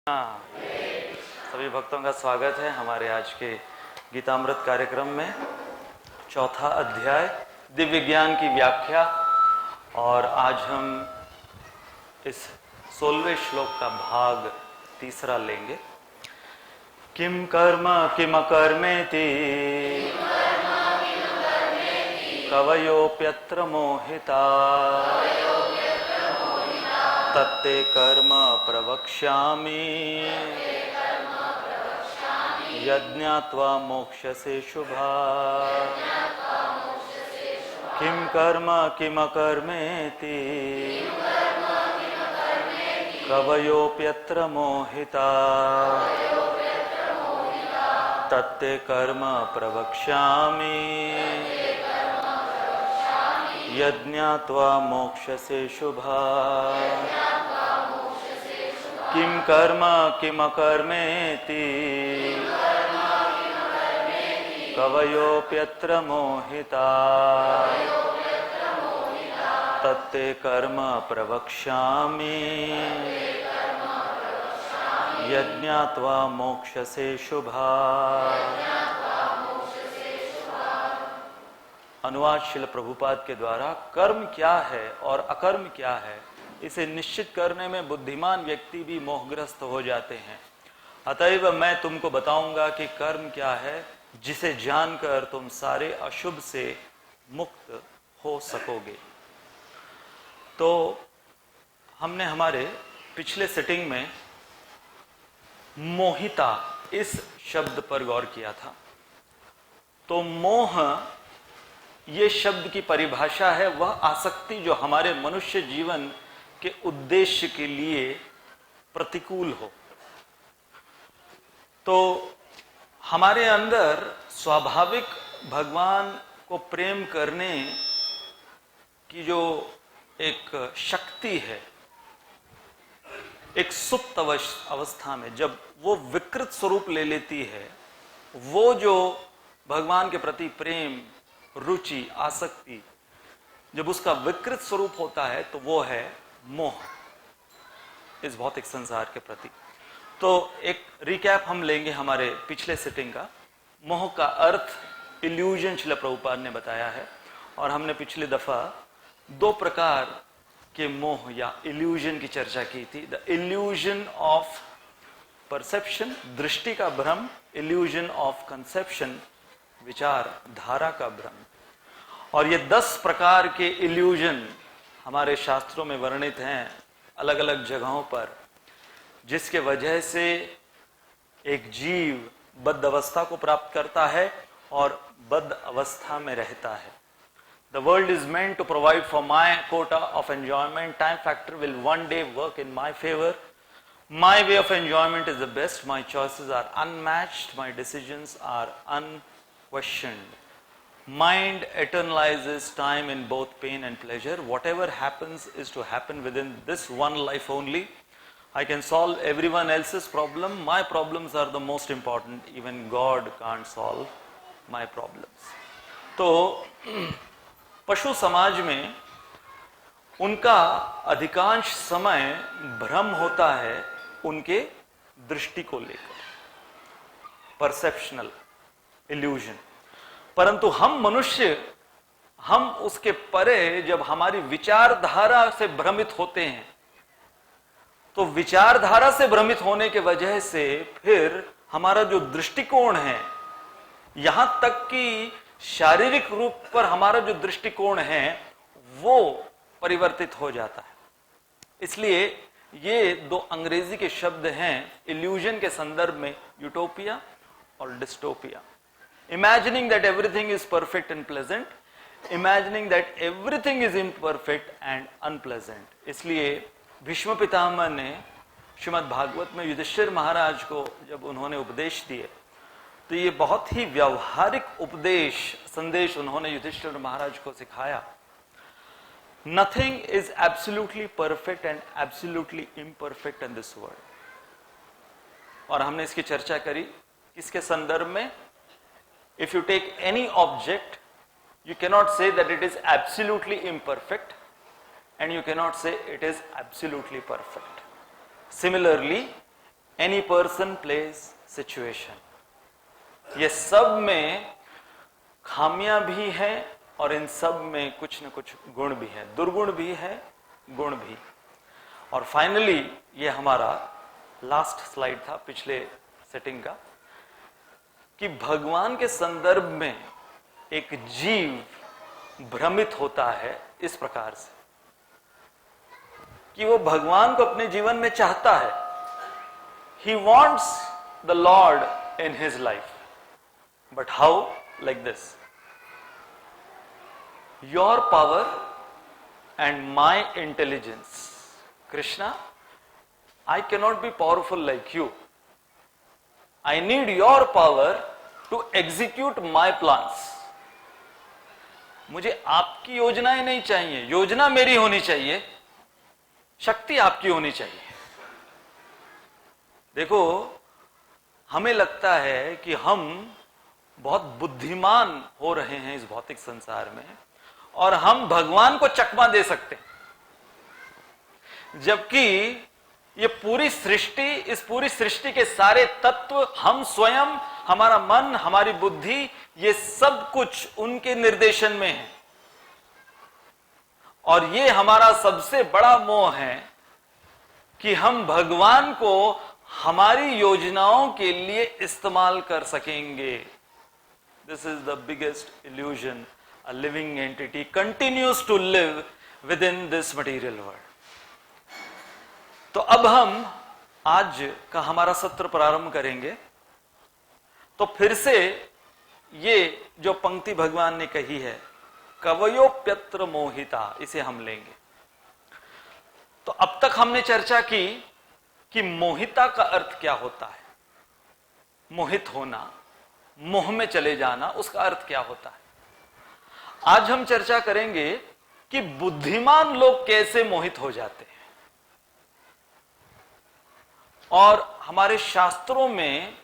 हाँ, सभी भक्तों का स्वागत है हमारे आज के गीतामृत कार्यक्रम में। चौथा अध्याय दिव्य ज्ञान की व्याख्या, और आज हम इस 16वें श्लोक का भाग तीसरा लेंगे। किम कर्म किम कर्मेति कवयोप्यत्र मोहिता तत्ते कर्म प्रवक्ष्यामि यज्ञात्वा मोक्ष्यसे शुभा। किम कर्म किम कर्मेति कवयोप्यत्र मोहिता तत्ते कर्म प्रवक्ष्यामि यज्ञात्वा मोक्ष्यसे शुभा। किम कर्म किम कर्मेति कवयोप्यत्र मोहिता तत्ते कर्म प्रवक्ष्यामि यज्ञात्वा मोक्ष्यसे शुभा। अनुवाद श्रील प्रभुपाद के द्वारा कर्म क्या है और अकर्म क्या है, इसे निश्चित करने में बुद्धिमान व्यक्ति भी मोहग्रस्त हो जाते हैं। अतएव मैं तुमको बताऊंगा कि कर्म क्या है, जिसे जानकर तुम सारे अशुभ से मुक्त हो सकोगे। तो हमने हमारे पिछले सेटिंग में मोहिता इस शब्द पर गौर किया था। तो मोह ये शब्द की परिभाषा है वह आसक्ति जो हमारे मनुष्य जीवन के उद्देश्य के लिए प्रतिकूल हो। तो हमारे अंदर स्वाभाविक भगवान को प्रेम करने की जो एक शक्ति है, एक सुप्त अवस्था में जब वो विकृत स्वरूप ले लेती है, वो जो भगवान के प्रति प्रेम, रुचि, आसक्ति जब उसका विकृत स्वरूप होता है तो वो है मोह इस भौतिक संसार के प्रति। तो एक रिकैप हम लेंगे हमारे पिछले सेटिंग का। मोह का अर्थ इल्यूजन श्रील प्रभुपाद ने बताया है, और हमने पिछली दफा दो प्रकार के मोह या इल्यूजन की चर्चा की थी। द इल्यूजन ऑफ परसेप्शन, दृष्टि का भ्रम; इल्यूजन ऑफ कंसेप्शन, विचार धारा का भ्रम। और ये 10 प्रकार के इल्यूजन हमारे शास्त्रों में वर्णित हैं अलग अलग जगहों पर, जिसके वजह से एक जीव बद्ध अवस्था को प्राप्त करता है और बद्ध अवस्था में रहता है। The world is meant to provide for my quota of enjoyment. Time factor will one day work in my favor. My way of enjoyment is the best. My choices are unmatched. My decisions are unquestioned. Mind eternalizes time in both pain and pleasure. Whatever happens is to happen within this one life only. I can solve everyone else's problem. My problems are the most important. Even God can't solve my problems. तो पशु समाज में उनका अधिकांश समय भ्रम होता है उनके दृष्टि को लेकर, परसेप्शनल इल्यूजन। परंतु हम मनुष्य, हम उसके परे जब हमारी विचारधारा से भ्रमित होते हैं, तो विचारधारा से भ्रमित होने के वजह से फिर हमारा जो दृष्टिकोण है, यहां तक कि शारीरिक रूप पर हमारा जो दृष्टिकोण है वो परिवर्तित हो जाता है। इसलिए ये दो अंग्रेजी के शब्द हैं इल्यूजन के संदर्भ में, यूटोपिया और dystopia. Imagining that everything is perfect and pleasant, imagining that everything is imperfect and unpleasant. इसलिए भीष्म पितामह ने श्रीमद् भागवत में युधिष्ठिर महाराज को जब उन्होंने उपदेश दिए, तो ये बहुत ही व्यावहारिक उपदेश संदेश उन्होंने युधिष्ठिर महाराज को सिखाया। Nothing is absolutely perfect and absolutely imperfect in this world. और हमने इसकी चर्चा करी किसके संदर्भ में? If you take any object, you cannot say that it is absolutely imperfect and you cannot say it is absolutely perfect. Similarly, any person, place, situation, ये सब में खामियां भी हैं और इन सब में कुछ न कुछ गुण भी है, दुर्गुण भी है, गुण भी। और फाइनली ये हमारा लास्ट स्लाइड था पिछले सेटिंग का, कि भगवान के संदर्भ में एक जीव भ्रमित होता है इस प्रकार से कि वो भगवान को अपने जीवन में चाहता है। He wants the Lord in his life, but how? Like this, your power and my intelligence. Krishna, I cannot be powerful like you. I need your power to execute my plans. मुझे आपकी योजनाएं नहीं चाहिए, योजना मेरी होनी चाहिए, शक्ति आपकी होनी चाहिए। देखो, हमें लगता है कि हम बहुत बुद्धिमान हो रहे हैं इस भौतिक संसार में और हम भगवान को चकमा दे सकते हैं, जबकि ये पूरी सृष्टि, इस पूरी सृष्टि के सारे तत्व, हम स्वयं, हमारा मन, हमारी बुद्धि, ये सब कुछ उनके निर्देशन में है। और ये हमारा सबसे बड़ा मोह है कि हम भगवान को हमारी योजनाओं के लिए इस्तेमाल कर सकेंगे। This is the biggest illusion a living entity continues to live within this material world. तो अब हम आज का हमारा सत्र प्रारंभ करेंगे। तो फिर से ये जो पंक्ति भगवान ने कही है, कवयोप्यत्र मोहिता, इसे हम लेंगे। तो अब तक हमने चर्चा की कि मोहिता का अर्थ क्या होता है, मोहित होना, मोह में चले जाना, उसका अर्थ क्या होता है। आज हम चर्चा करेंगे कि बुद्धिमान लोग कैसे मोहित हो जाते हैं। और हमारे शास्त्रों में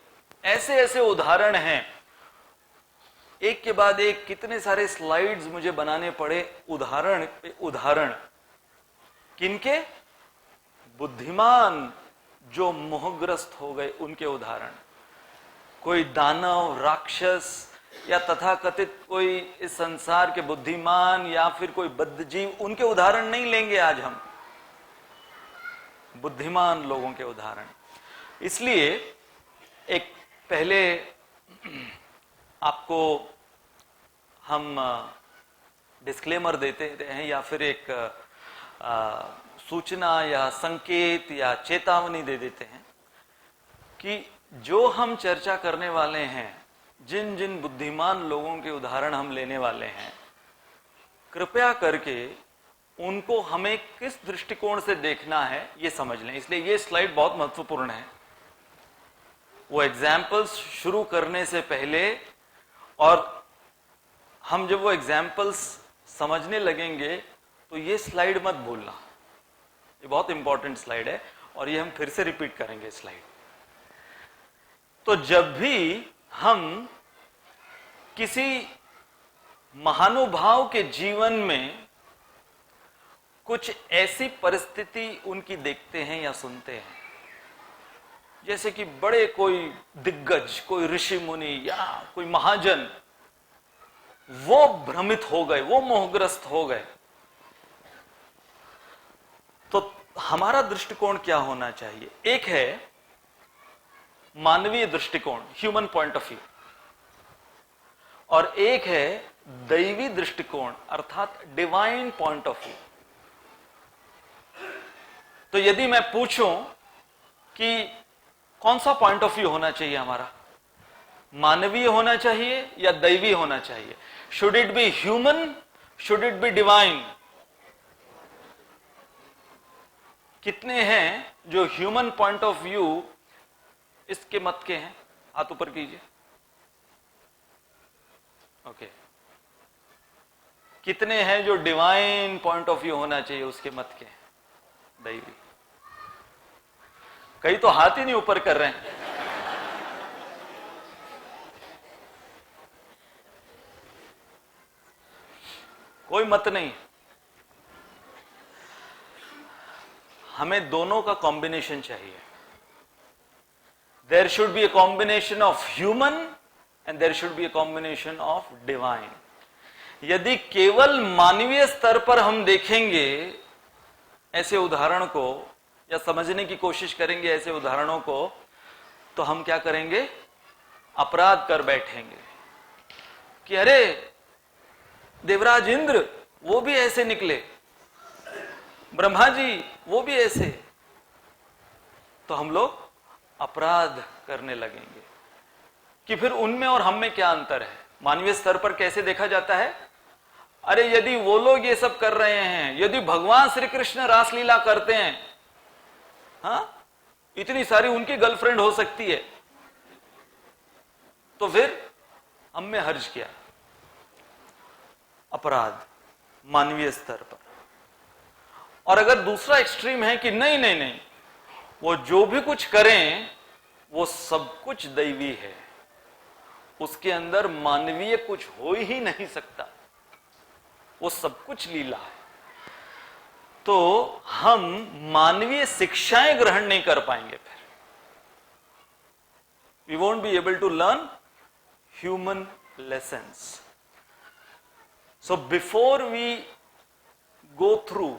ऐसे ऐसे उदाहरण हैं, एक के बाद एक कितने सारे स्लाइड्स मुझे बनाने पड़े, उदाहरण पे उदाहरण। किनके? बुद्धिमान जो मोहग्रस्त हो गए उनके उदाहरण। कोई दानव, राक्षस या तथाकथित कोई इस संसार के बुद्धिमान या फिर कोई बद्धजीव, उनके उदाहरण नहीं लेंगे आज हम, बुद्धिमान लोगों के उदाहरण। इसलिए एक पहले आपको हम डिस्क्लेमर देते हैं या फिर एक सूचना या संकेत या चेतावनी दे देते हैं कि जो हम चर्चा करने वाले हैं, जिन जिन बुद्धिमान लोगों के उदाहरण हम लेने वाले हैं, कृपया करके उनको हमें किस दृष्टिकोण से देखना है ये समझ लें। इसलिए ये स्लाइड बहुत महत्वपूर्ण है। वो एग्जाम्पल्स शुरू करने से पहले, और हम जब वो एग्जाम्पल्स समझने लगेंगे तो ये स्लाइड मत भूलना, ये बहुत इंपॉर्टेंट स्लाइड है और ये हम फिर से रिपीट करेंगे स्लाइड। तो जब भी हम किसी महानुभाव के जीवन में कुछ ऐसी परिस्थिति उनकी देखते हैं या सुनते हैं, जैसे कि बड़े कोई दिग्गज, कोई ऋषि मुनि या कोई महाजन, वो भ्रमित हो गए, वो मोहग्रस्त हो गए, तो हमारा दृष्टिकोण क्या होना चाहिए? एक है मानवीय दृष्टिकोण, ह्यूमन पॉइंट ऑफ व्यू, और एक है दैवी दृष्टिकोण अर्थात डिवाइन पॉइंट ऑफ व्यू। तो यदि मैं पूछूं कि कौन सा पॉइंट ऑफ व्यू होना चाहिए हमारा, मानवीय होना चाहिए या दैवी होना चाहिए? Should it be human, should it be divine? कितने हैं जो ह्यूमन पॉइंट ऑफ व्यू इसके मत के हैं? हाथ ऊपर कीजिए। ओके। कितने हैं जो डिवाइन पॉइंट ऑफ व्यू होना चाहिए उसके मत के हैं, दैवी? कई तो हाथ ही नहीं ऊपर कर रहे हैं। कोई मत नहीं। हमें दोनों का कॉम्बिनेशन चाहिए। there should be a combination of human and there should be a combination of divine. यदि केवल मानवीय स्तर पर हम देखेंगे ऐसे उदाहरण को या समझने की कोशिश करेंगे ऐसे उदाहरणों को, तो हम क्या करेंगे, अपराध कर बैठेंगे कि अरे देवराज इंद्र वो भी ऐसे निकले, ब्रह्मा जी वो भी ऐसे, तो हम लोग अपराध करने लगेंगे कि फिर उनमें और हम में क्या अंतर है। मानवीय स्तर पर कैसे देखा जाता है, अरे यदि वो लोग ये सब कर रहे हैं, यदि भगवान श्री कृष्ण रासलीला करते हैं, हाँ, इतनी सारी उनकी गर्लफ्रेंड हो सकती है, तो फिर हम में हर्ज किया, अपराध मानवीय स्तर पर। और अगर दूसरा एक्सट्रीम है कि नहीं नहीं नहीं, वो जो भी कुछ करें वो सब कुछ दैवी है, उसके अंदर मानवीय कुछ हो ही नहीं सकता, वो सब कुछ लीला है, तो हम मानवीय शिक्षाएं ग्रहण नहीं कर पाएंगे। फिर we won't be able to learn human lessons. So before we go through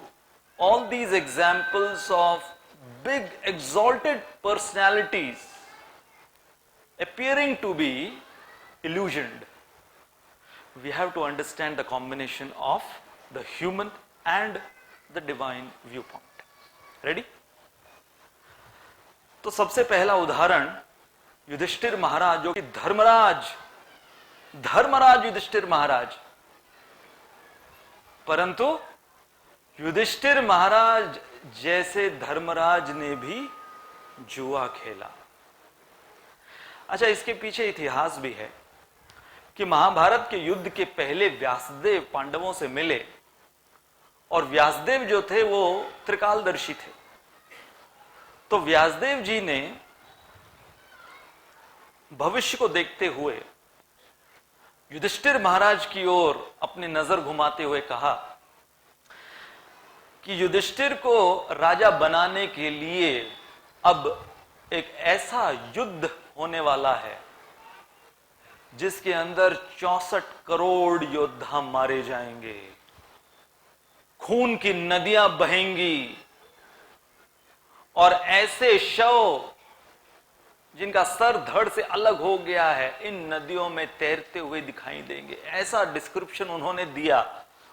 all these examples of big exalted personalities appearing to be illusioned, we have to understand the combination of the human and the divine viewpoint. Ready? तो सबसे पहला उदाहरण युधिष्ठिर महाराज, जो कि धर्मराज युधिष्ठिर महाराज, परंतु युधिष्ठिर महाराज जैसे धर्मराज ने भी जुआ खेला। अच्छा, इसके पीछे इतिहास भी है कि महाभारत के युद्ध के पहले व्यासदेव पांडवों से मिले, और व्यासदेव जो थे वो त्रिकालदर्शी थे। तो व्यासदेव जी ने भविष्य को देखते हुए युधिष्ठिर महाराज की ओर अपनी नजर घुमाते हुए कहा कि युधिष्ठिर को राजा बनाने के लिए अब एक ऐसा युद्ध होने वाला है जिसके अंदर 64 करोड़ योद्धा मारे जाएंगे, खून की नदियां बहेंगी, और ऐसे शव जिनका सर धड़ से अलग हो गया है इन नदियों में तैरते हुए दिखाई देंगे। ऐसा डिस्क्रिप्शन उन्होंने दिया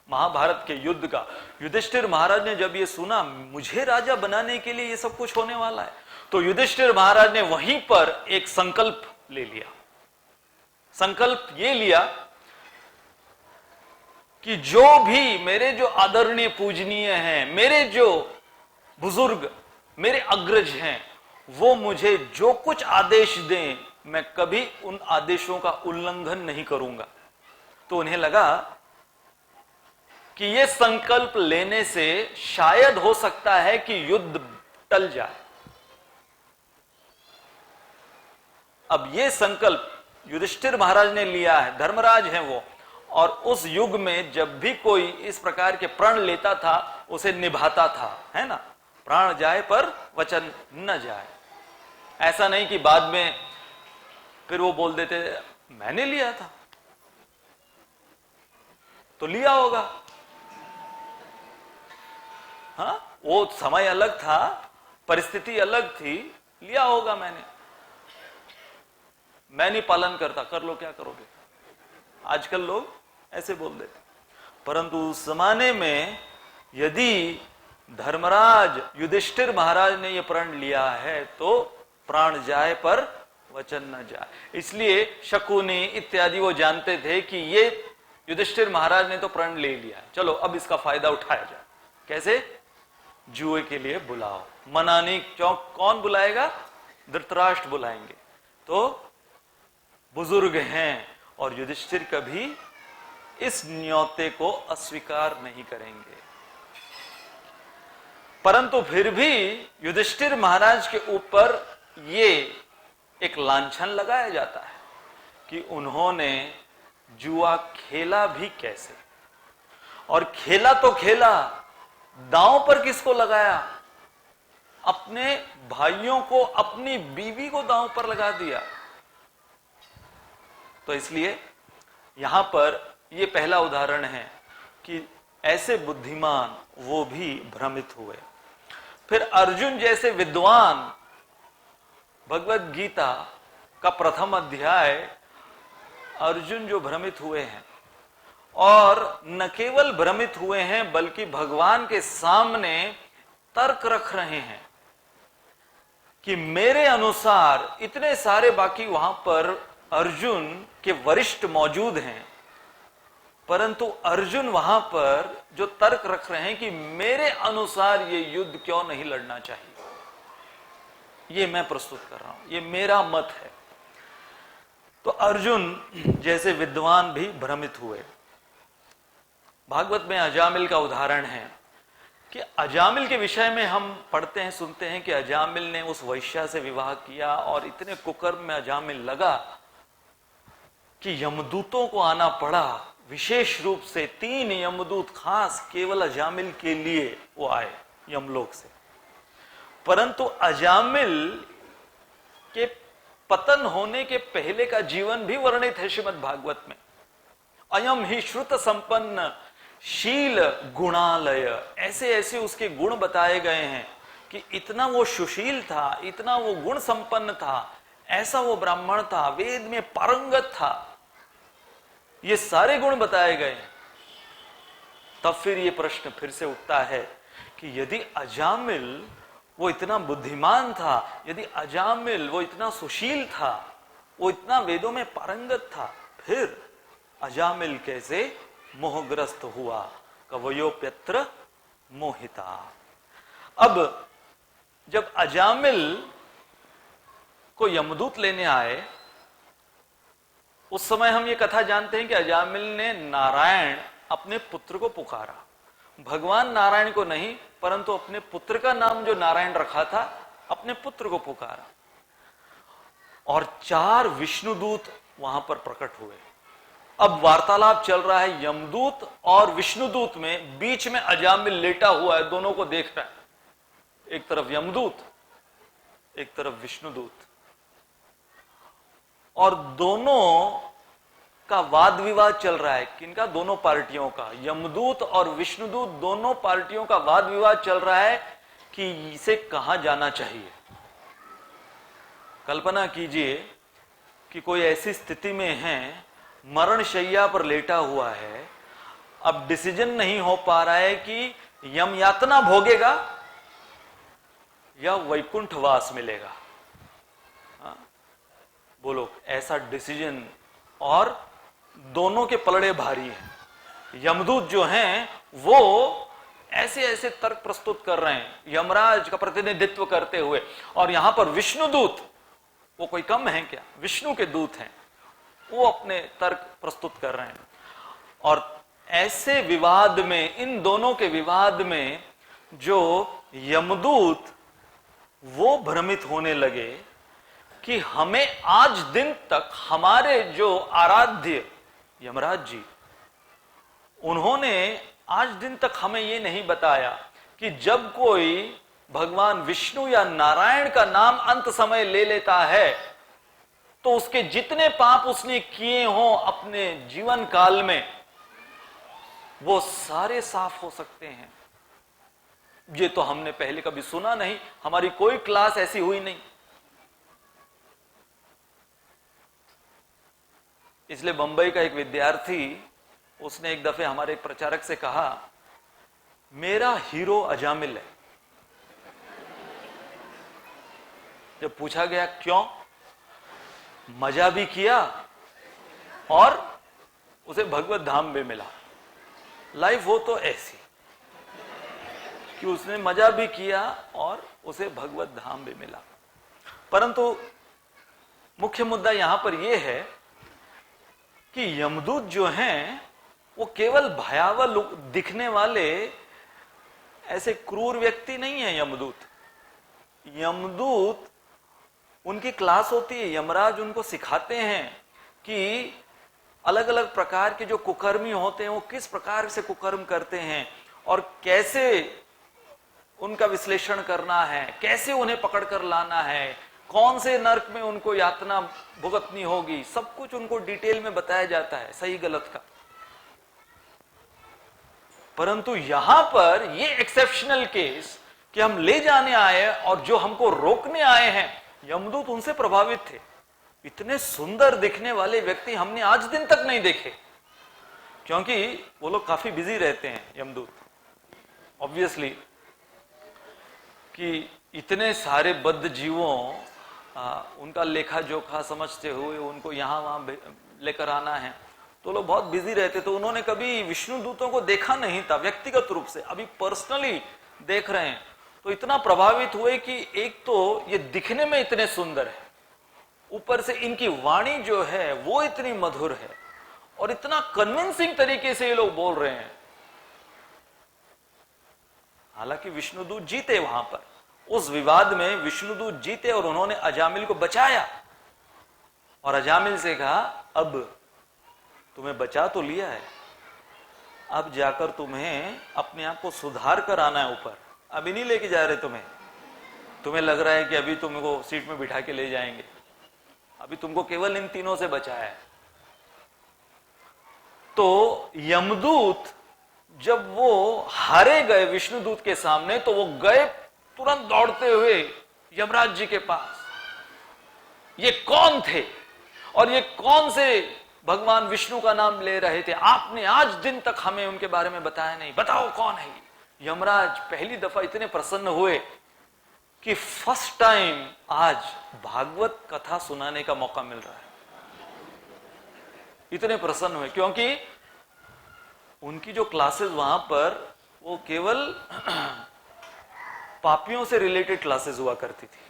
महाभारत के युद्ध का। युधिष्ठिर महाराज ने जब ये सुना, मुझे राजा बनाने के लिए ये सब कुछ होने वाला है, तो युधिष्ठिर महाराज ने वहीं पर एक संकल्प ले लिया। संकल्प ये लिया कि जो भी मेरे जो आदरणीय पूजनीय हैं, मेरे जो बुजुर्ग, मेरे अग्रज हैं, वो मुझे जो कुछ आदेश दें, मैं कभी उन आदेशों का उल्लंघन नहीं करूंगा। तो उन्हें लगा कि यह संकल्प लेने से शायद हो सकता है कि युद्ध टल जाए। अब यह संकल्प युधिष्ठिर महाराज ने लिया है, धर्मराज हैं वो, और उस युग में जब भी कोई इस प्रकार के प्रण लेता था उसे निभाता था, है ना। प्राण जाए पर वचन न जाए। ऐसा नहीं कि बाद में फिर वो बोल देते मैंने लिया था, तो लिया होगा। हाँ, वो समय अलग था, परिस्थिति अलग थी, लिया होगा मैंने। मैं नहीं पालन करता, कर लो क्या करोगे। आजकल लोग ऐसे बोल देते, परंतु उस जमाने में यदि धर्मराज युधिष्ठिर महाराज ने यह प्रण लिया है तो प्राण जाए पर वचन न जाए। इसलिए शकुनी इत्यादि वो जानते थे कि ये युधिष्ठिर महाराज ने तो प्रण ले लिया है, चलो अब इसका फायदा उठाया जाए। कैसे? जुए के लिए बुलाओ, मनानी चौक कौन बुलाएगा? धृतराष्ट्र बुलाएंगे। तो बुजुर्ग हैं और युधिष्ठिर कभी इस न्योते को अस्वीकार नहीं करेंगे। परंतु फिर भी युधिष्ठिर महाराज के ऊपर ये एक लांछन लगाया जाता है कि उन्होंने जुआ खेला भी कैसे, और खेला तो खेला, दांव पर किसको लगाया? अपने भाइयों को, अपनी बीवी को दांव पर लगा दिया। तो इसलिए यहां पर यह पहला उदाहरण है कि ऐसे बुद्धिमान वो भी भ्रमित हुए। फिर अर्जुन जैसे विद्वान, भगवत गीता का प्रथम अध्याय, अर्जुन जो भ्रमित हुए हैं, और न केवल भ्रमित हुए हैं बल्कि भगवान के सामने तर्क रख रहे हैं कि मेरे अनुसार, इतने सारे बाकी वहां पर अर्जुन के वरिष्ठ मौजूद हैं, परंतु अर्जुन वहां पर जो तर्क रख रहे हैं कि मेरे अनुसार ये युद्ध क्यों नहीं लड़ना चाहिए, ये मैं प्रस्तुत कर रहा हूं, ये मेरा मत है। तो अर्जुन जैसे विद्वान भी भ्रमित हुए। भागवत में अजामिल का उदाहरण है कि अजामिल के विषय में हम पढ़ते हैं, सुनते हैं कि अजामिल ने उस वैश्या से विवाह किया और इतने कुकर्म में अजामिल लगा कि यमदूतों को आना पड़ा। विशेष रूप से 3 यमदूत खास केवल अजामिल के लिए वो आए यमलोक से। परंतु अजामिल के पतन होने के पहले का जीवन भी वर्णित है श्रीमद् भागवत में। अयम ही श्रुत संपन्न शील गुणालय, ऐसे ऐसे उसके गुण बताए गए हैं कि इतना वो सुशील था, इतना वो गुण संपन्न था, ऐसा वो ब्राह्मण था, वेद में पारंगत था, ये सारे गुण बताए गए हैं। तब फिर ये प्रश्न फिर से उठता है कि यदि अजामिल वो इतना बुद्धिमान था, यदि अजामिल वो इतना सुशील था, वो इतना वेदों में पारंगत था, फिर अजामिल कैसे मोहग्रस्त हुआ? कवयोप्यत्र मोहिता। अब जब अजामिल को यमदूत लेने आए, उस समय हम ये कथा जानते हैं कि अजामिल ने नारायण अपने पुत्र को पुकारा। भगवान नारायण को नहीं, परंतु अपने पुत्र का नाम जो नारायण रखा था, अपने पुत्र को पुकारा। और 4 विष्णुदूत वहां पर प्रकट हुए। अब वार्तालाप चल रहा है यमदूत और विष्णुदूत में, बीच में अजामिल लेटा हुआ है, दोनों को देख रहा है। एक तरफ यमदूत, एक तरफ विष्णुदूत, और दोनों का वाद विवाद चल रहा है। किनका? दोनों पार्टियों का, यमदूत और विष्णुदूत, दोनों पार्टियों का वाद विवाद चल रहा है कि इसे कहां जाना चाहिए। कल्पना कीजिए कि कोई ऐसी स्थिति में है, मरण शैया पर लेटा हुआ है, अब डिसीजन नहीं हो पा रहा है कि यम यातना भोगेगा या वैकुंठवास मिलेगा। बोलो, ऐसा डिसीजन, और दोनों के पलड़े भारी हैं। यमदूत जो हैं वो ऐसे ऐसे तर्क प्रस्तुत कर रहे हैं यमराज का प्रतिनिधित्व करते हुए, और यहां पर विष्णुदूत, वो कोई कम है क्या? विष्णु के दूत हैं, वो अपने तर्क प्रस्तुत कर रहे हैं। और ऐसे विवाद में, इन दोनों के विवाद में जो यमदूत वो भ्रमित होने लगे कि हमें आज दिन तक हमारे जो आराध्य यमराज जी, उन्होंने आज दिन तक हमें ये नहीं बताया कि जब कोई भगवान विष्णु या नारायण का नाम अंत समय ले लेता है तो उसके जितने पाप उसने किए हों अपने जीवन काल में, वो सारे साफ हो सकते हैं। ये तो हमने पहले कभी सुना नहीं, हमारी कोई क्लास ऐसी हुई नहीं। इसलिए बंबई का एक विद्यार्थी, उसने एक दफे हमारे एक प्रचारक से कहा, मेरा हीरो अजामिल है। जब पूछा गया क्यों, मजा भी किया और उसे भगवत धाम भी मिला। लाइफ हो तो ऐसी कि उसने मजा भी किया और उसे भगवत धाम भी मिला। परंतु मुख्य मुद्दा यहां पर यह है कि यमदूत जो हैं वो केवल भयावह दिखने वाले ऐसे क्रूर व्यक्ति नहीं है। यमदूत उनकी क्लास होती है, यमराज उनको सिखाते हैं कि अलग अलग प्रकार के जो कुकर्मी होते हैं वो किस प्रकार से कुकर्म करते हैं और कैसे उनका विश्लेषण करना है, कैसे उन्हें पकड़कर लाना है, कौन से नर्क में उनको यातना भुगतनी होगी, सब कुछ उनको डिटेल में बताया जाता है, सही गलत का। परंतु यहां पर ये एक्सेप्शनल केस कि हम ले जाने आए और जो हमको रोकने आए हैं, यमदूत उनसे प्रभावित थे। इतने सुंदर दिखने वाले व्यक्ति हमने आज दिन तक नहीं देखे, क्योंकि वो लोग काफी बिजी रहते हैं यमदूत, ऑब्वियसली, कि इतने सारे बद्ध जीवों उनका लेखा जोखा समझते हुए उनको यहां वहां लेकर आना है, तो लोग बहुत बिजी रहते। तो उन्होंने कभी विष्णु दूतों को देखा नहीं था व्यक्तिगत रूप से, अभी पर्सनली देख रहे हैं, तो इतना प्रभावित हुए कि एक तो ये दिखने में इतने सुंदर है, ऊपर से इनकी वाणी जो है वो इतनी मधुर है, और इतना कन्विंसिंग तरीके से ये लोग बोल रहे हैं। हालांकि विष्णुदूत जीते वहां पर, उस विवाद में विष्णुदूत जीते और उन्होंने अजामिल को बचाया, और अजामिल से कहा अब तुम्हें बचा तो लिया है, अब जाकर तुम्हें अपने आप को सुधार कर आना है ऊपर, अभी नहीं लेके जा रहे तुम्हें लग रहा है कि अभी तुमको सीट में बिठा के ले जाएंगे, अभी तुमको केवल इन तीनों से बचाया है। तो यमदूत जब वो हारे गए विष्णुदूत के सामने, तो वो गए तुरंत दौड़ते हुए यमराज जी के पास। ये कौन थे और ये कौन से भगवान विष्णु का नाम ले रहे थे, आपने आज दिन तक हमें उनके बारे में बताया नहीं, बताओ कौन है ये। यमराज पहली दफा इतने प्रसन्न हुए कि फर्स्ट टाइम आज भागवत कथा सुनाने का मौका मिल रहा है, इतने प्रसन्न हुए, क्योंकि उनकी जो क्लासेस वहां पर वो केवल पापियों से रिलेटेड क्लासेस हुआ करती थी,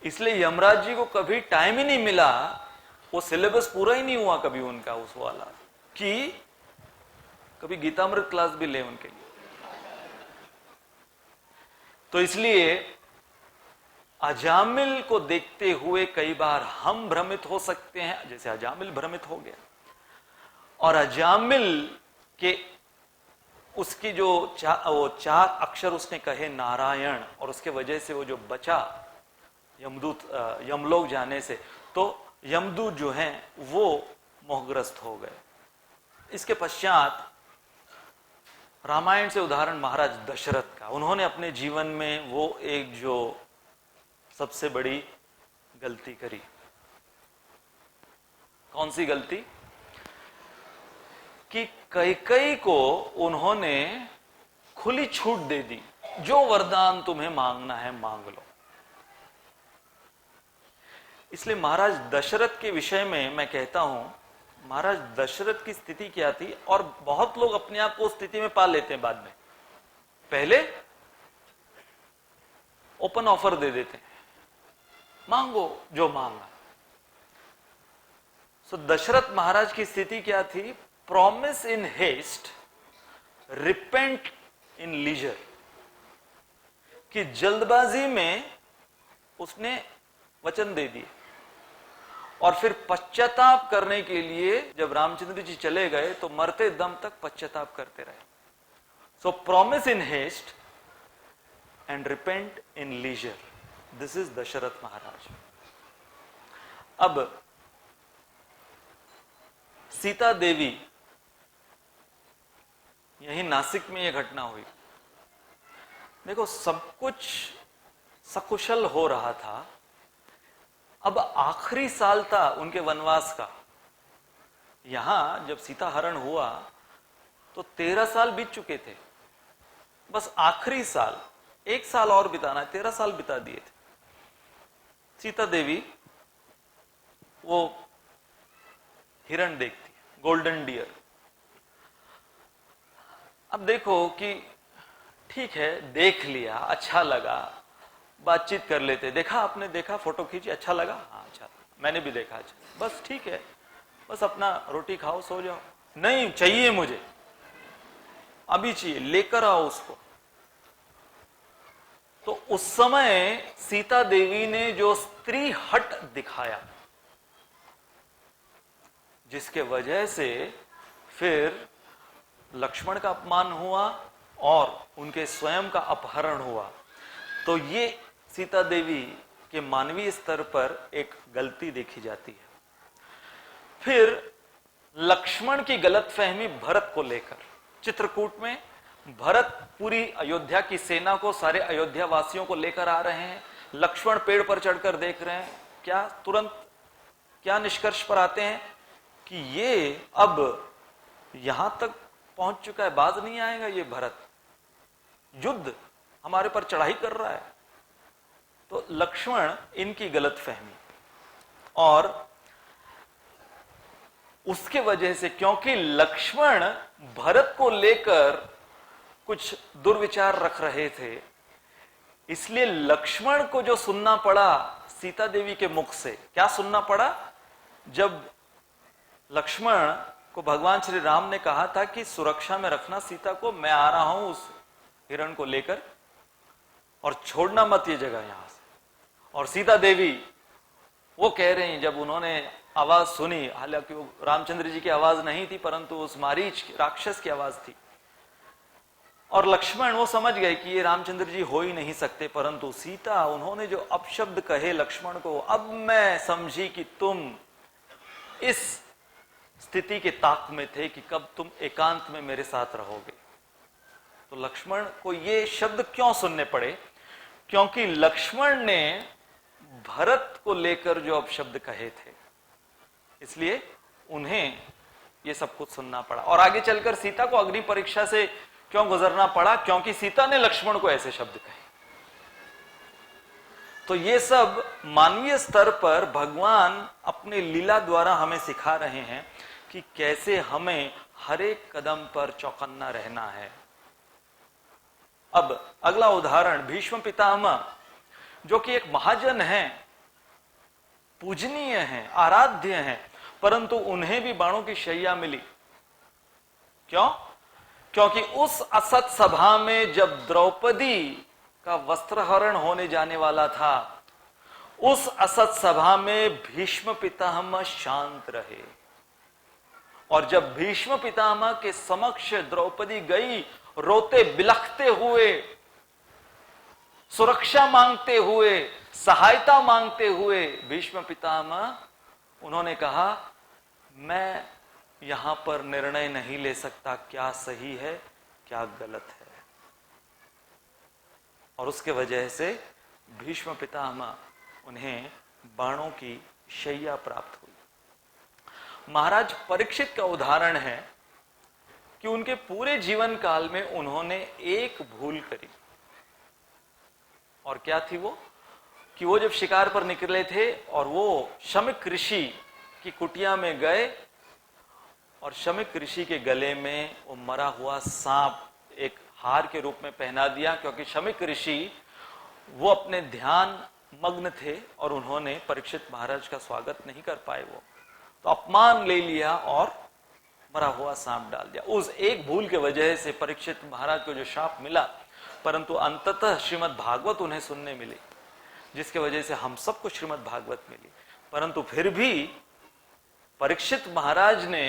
इसलिए यमराज जी को कभी टाइम ही नहीं मिला, वो सिलेबस पूरा ही नहीं हुआ कभी उनका उस वाला, कि कभी गीतामृत क्लास भी ले उनके लिए। तो इसलिए अजामिल को देखते हुए कई बार हम भ्रमित हो सकते हैं, जैसे अजामिल भ्रमित हो गया, और अजामिल के उसकी जो वो 4 अक्षर उसने कहे नारायण, और उसके वजह से वो जो बचा यमदूत यमलोक जाने से, तो यमदूत जो हैं वो मोहग्रस्त हो गए। इसके पश्चात रामायण से उदाहरण महाराज दशरथ का, उन्होंने अपने जीवन में वो एक जो सबसे बड़ी गलती करी। कौन सी गलती? कि कैकेयी को उन्होंने खुली छूट दे दी, जो वरदान तुम्हें मांगना है मांग लो। इसलिए महाराज दशरथ के विषय में मैं कहता हूं, महाराज दशरथ की स्थिति क्या थी, और बहुत लोग अपने आप को उस स्थिति में पा लेते हैं बाद में। पहले ओपन ऑफर दे देते हैं, मांगो जो मांगा। सो दशरथ महाराज की स्थिति क्या थी? Promise in haste, repent in leisure, कि जल्दबाजी में उसने वचन दे दिए, और फिर पश्चाताप करने के लिए जब रामचंद्र जी चले गए तो मरते दम तक पश्चाताप करते रहे। So promise in haste and repent in leisure, this is Dashrath Maharaj. अब सीता देवी, यही नासिक में यह घटना हुई। देखो, सब कुछ सकुशल हो रहा था, अब आखिरी साल था उनके वनवास का। यहां जब सीता हरण हुआ तो 13 साल बीत चुके थे, बस आखिरी साल 1 साल और बिताना, 13 साल बिता दिए थे। सीता देवी वो हिरण देखती, गोल्डन डियर। अब देखो कि ठीक है, देख लिया, अच्छा लगा, बातचीत कर लेते, देखा आपने, देखा फोटो खींची, अच्छा लगा, हाँ अच्छा, मैंने भी देखा, अच्छा, बस ठीक है, बस अपना रोटी खाओ सो जाओ। नहीं, चाहिए मुझे, अभी चाहिए, लेकर आओ उसको। तो उस समय सीता देवी ने जो स्त्री हट दिखाया, जिसके वजह से फिर लक्ष्मण का अपमान हुआ और उनके स्वयं का अपहरण हुआ, तो ये सीता देवी के मानवीय स्तर पर एक गलती देखी जाती है। फिर लक्ष्मण की गलतफहमी भरत को लेकर, चित्रकूट में भरत पूरी अयोध्या की सेना को, सारे अयोध्या वासियों को लेकर आ रहे हैं, लक्ष्मण पेड़ पर चढ़कर देख रहे हैं, क्या तुरंत क्या निष्कर्ष पर आते हैं कि ये अब यहां तक पहुंच चुका है, बाज नहीं आएगा ये भरत, युद्ध हमारे पर चढ़ाई कर रहा है। तो लक्ष्मण इनकी गलतफहमी, और उसके वजह से, क्योंकि लक्ष्मण भरत को लेकर कुछ दुर्विचार रख रहे थे, इसलिए लक्ष्मण को जो सुनना पड़ा सीता देवी के मुख से, क्या सुनना पड़ा? जब लक्ष्मण को भगवान श्री राम ने कहा था कि सुरक्षा में रखना सीता को, मैं आ रहा हूं उस हिरण को लेकर और छोड़ना मत ये जगह यहां से। और सीता देवी वो कह रही हैं, जब उन्होंने आवाज सुनी, हालांकि वो रामचंद्र जी की आवाज नहीं थी परंतु उस मारीच राक्षस की आवाज थी, और लक्ष्मण वो समझ गए कि ये रामचंद्र जी हो ही नहीं सकते, परंतु सीता, उन्होंने जो अपशब्द कहे लक्ष्मण को, अब मैं समझी कि तुम इस स्थिति के ताक में थे कि कब तुम एकांत में मेरे साथ रहोगे। तो लक्ष्मण को ये शब्द क्यों सुनने पड़े? क्योंकि लक्ष्मण ने भरत को लेकर जो अपशब्द कहे थे, इसलिए उन्हें ये सब कुछ सुनना पड़ा। और आगे चलकर सीता को अग्नि परीक्षा से क्यों गुजरना पड़ा? क्योंकि सीता ने लक्ष्मण को ऐसे शब्द कहे। तो ये सब मानवीय स्तर पर भगवान अपने लीला द्वारा हमें सिखा रहे हैं कि कैसे हमें हर एक कदम पर चौकन्ना रहना है। अब अगला उदाहरण, भीष्म पितामह, जो कि एक महाजन हैं, पूजनीय हैं, आराध्य हैं, परंतु उन्हें भी बाणों की शैया मिली। क्यों? क्योंकि उस असत सभा में जब द्रौपदी का वस्त्रहरण होने जाने वाला था, उस असत सभा में भीष्म पितामह शांत रहे, और जब भीष्म पितामह के समक्ष द्रौपदी गई रोते बिलखते हुए, सुरक्षा मांगते हुए, सहायता मांगते हुए, भीष्म पितामह, उन्होंने कहा मैं यहां पर निर्णय नहीं ले सकता क्या सही है क्या गलत है। और उसके वजह से भीष्म पितामह उन्हें बाणों की शैया प्राप्त हुई। महाराज परीक्षित का उदाहरण है कि उनके पूरे जीवन काल में उन्होंने एक भूल करी, और क्या थी वो? कि वो जब शिकार पर निकले थे और वो शमिक ऋषि की कुटिया में गए, और शमिक ऋषि के गले में वो मरा हुआ सांप एक हार के रूप में पहना दिया, क्योंकि शमिक ऋषि वो अपने ध्यान मग्न थे और उन्होंने परीक्षित महाराज का स्वागत नहीं कर पाए। वो तो अपमान ले लिया और मरा हुआ सांप डाल दिया। उस एक भूल के वजह से परीक्षित महाराज को जो शाप मिला, परंतु अंततः श्रीमद् भागवत उन्हें सुनने मिली, जिसके वजह से हम सबको श्रीमद् भागवत मिली। परंतु फिर भी परीक्षित महाराज ने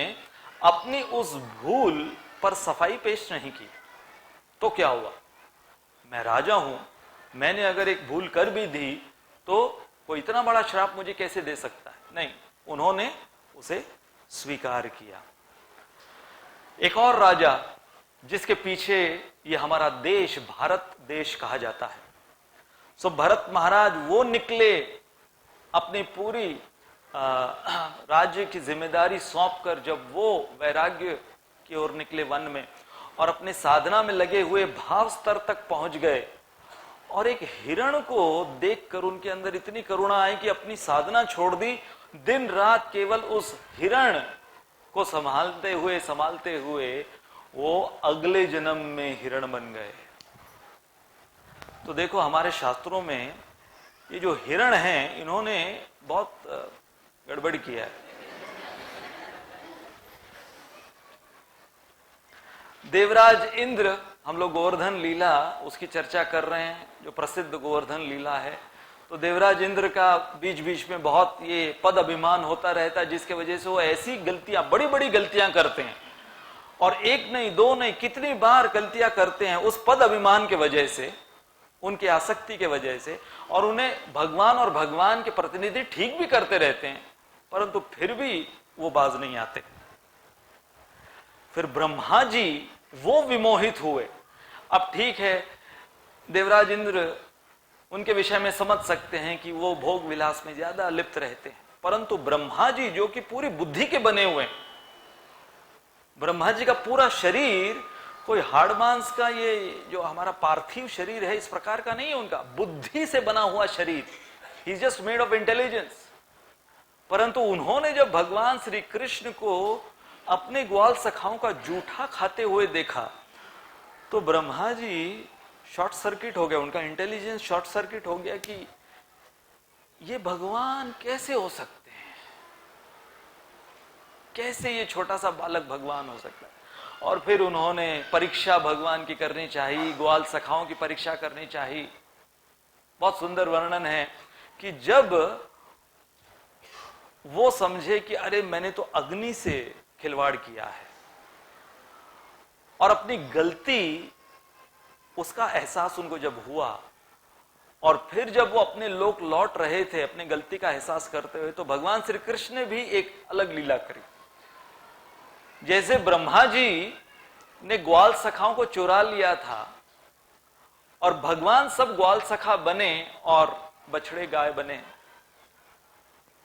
अपनी उस भूल पर सफाई पेश नहीं की। तो क्या हुआ? मैं राजा हूं, मैंने अगर एक भूल कर भी दी तो कोई इतना बड़ा श्राप मुझे कैसे दे सकता है? नहीं, उन्होंने उसे स्वीकार किया। एक और राजा जिसके पीछे ये हमारा देश भारत देश कहा जाता है, सो भरत महाराज वो निकले अपनी पूरी राज्य की जिम्मेदारी सौंपकर, जब वो वैराग्य की ओर निकले वन में और अपने साधना में लगे हुए भाव स्तर तक पहुंच गए, और एक हिरण को देखकर उनके अंदर इतनी करुणा आई कि अपनी साधना छोड़ दी, दिन रात केवल उस हिरण को संभालते हुए वो अगले जन्म में हिरण बन गए। तो देखो हमारे शास्त्रों में ये जो हिरण हैं, इन्होंने बहुत गड़बड़ किया है। देवराज इंद्र, हम लोग गोवर्धन लीला उसकी चर्चा कर रहे हैं, जो प्रसिद्ध गोवर्धन लीला है। तो देवराज इंद्र का बीच बीच में बहुत ये पद अभिमान होता रहता है, जिसके वजह से वो ऐसी गलतियां, बड़ी बड़ी गलतियां करते हैं। और एक नहीं, दो नहीं, कितनी बार गलतियां करते हैं उस पद अभिमान के वजह से, उनकी आसक्ति के वजह से, और उन्हें भगवान और भगवान के प्रतिनिधि ठीक भी करते रहते हैं, परंतु फिर भी वो बाज नहीं आते। फिर ब्रह्मा जी वो विमोहित हुए। अब ठीक है, देवराज इंद्र उनके विषय में समझ सकते हैं कि वो भोग विलास में ज्यादा लिप्त रहते हैं, परंतु ब्रह्मा जी जो कि पूरी बुद्धि के बने हुए हैं, ब्रह्मा जी का पूरा शरीर कोई हाड़ मांस का, ये जो हमारा पार्थिव शरीर है इस प्रकार का नहीं है, उनका बुद्धि से बना हुआ शरीर, he is just made of intelligence. परंतु उन्होंने जब भगवान श्री कृष्ण को अपने ग्वाल सखाओं का जूठा खाते हुए देखा तो ब्रह्मा जी शॉर्ट सर्किट हो गया, उनका इंटेलिजेंस शॉर्ट सर्किट हो गया कि ये भगवान कैसे हो सकते हैं, कैसे ये छोटा सा बालक भगवान हो सकता है। और फिर उन्होंने परीक्षा भगवान की करनी चाहिए, ग्वाल सखाओं की परीक्षा करनी चाहिए। बहुत सुंदर वर्णन है कि जब वो समझे कि अरे मैंने तो अग्नि से खिलवाड़ किया है, और अपनी गलती उसका एहसास उनको जब हुआ, और फिर जब वो अपने लोक लौट रहे थे अपनी गलती का एहसास करते हुए, तो भगवान श्री कृष्ण ने भी एक अलग लीला करी। जैसे ब्रह्मा जी ने ग्वाल सखाओं को चुरा लिया था और भगवान सब ग्वाल सखा बने और बछड़े गाय बने,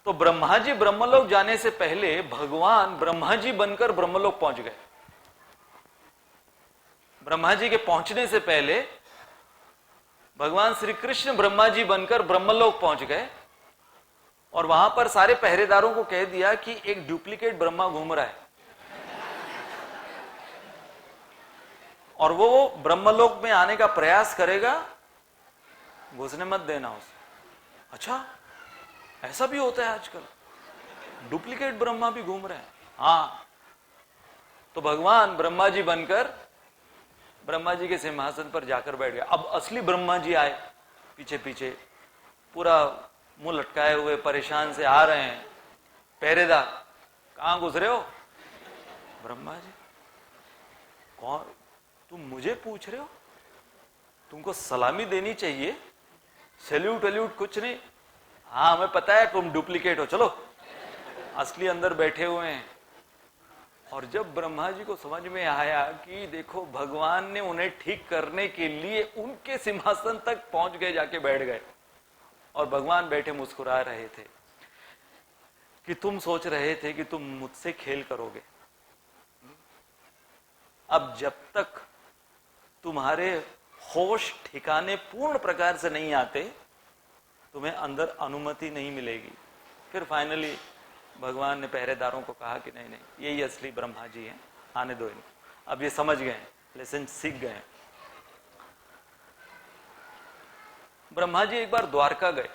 तो ब्रह्मा जी ब्रह्मलोक जाने से पहले भगवान ब्रह्मा जी बनकर ब्रह्मलोक पहुंच गए। ब्रह्मा जी के पहुंचने से पहले भगवान श्री कृष्ण ब्रह्मा जी बनकर ब्रह्मलोक पहुंच गए, और वहां पर सारे पहरेदारों को कह दिया कि एक डुप्लीकेट ब्रह्मा घूम रहा है, और वो ब्रह्मलोक में आने का प्रयास करेगा, घुसने मत देना उसे। अच्छा, ऐसा भी होता है आजकल, डुप्लीकेट ब्रह्मा भी घूम रहे हैं। हाँ, तो भगवान ब्रह्मा जी बनकर ब्रह्मा जी के सिंहासन पर जाकर बैठ गए। अब असली ब्रह्मा जी आए पीछे पीछे, पूरा मुंह लटकाए हुए परेशान से आ रहे हैं। पहरेदार, कहां घुस रहे हो? ब्रह्मा जी, कौन? तुम मुझे पूछ रहे हो? तुमको सलामी देनी चाहिए, सैल्यूट वैल्यूट कुछ नहीं। हाँ, हमें पता है तुम डुप्लीकेट हो, चलो। असली अंदर बैठे हुए हैं। और जब ब्रह्मा जी को समझ में आया कि देखो भगवान ने उन्हें ठीक करने के लिए उनके सिंहासन तक पहुंच गए, जाके बैठ गए, और भगवान बैठे मुस्कुरा रहे थे कि तुम सोच रहे थे कि तुम मुझसे खेल करोगे, अब जब तक तुम्हारे होश ठिकाने पूर्ण प्रकार से नहीं आते तुम्हें अंदर अनुमति नहीं मिलेगी। फिर फाइनली भगवान ने पहरेदारों को कहा कि नहीं नहीं, यही असली ब्रह्मा जी हैं, आने दो इनको। अब ये समझ गए, लेसन सीख गए। ब्रह्मा जी एक बार द्वारका गए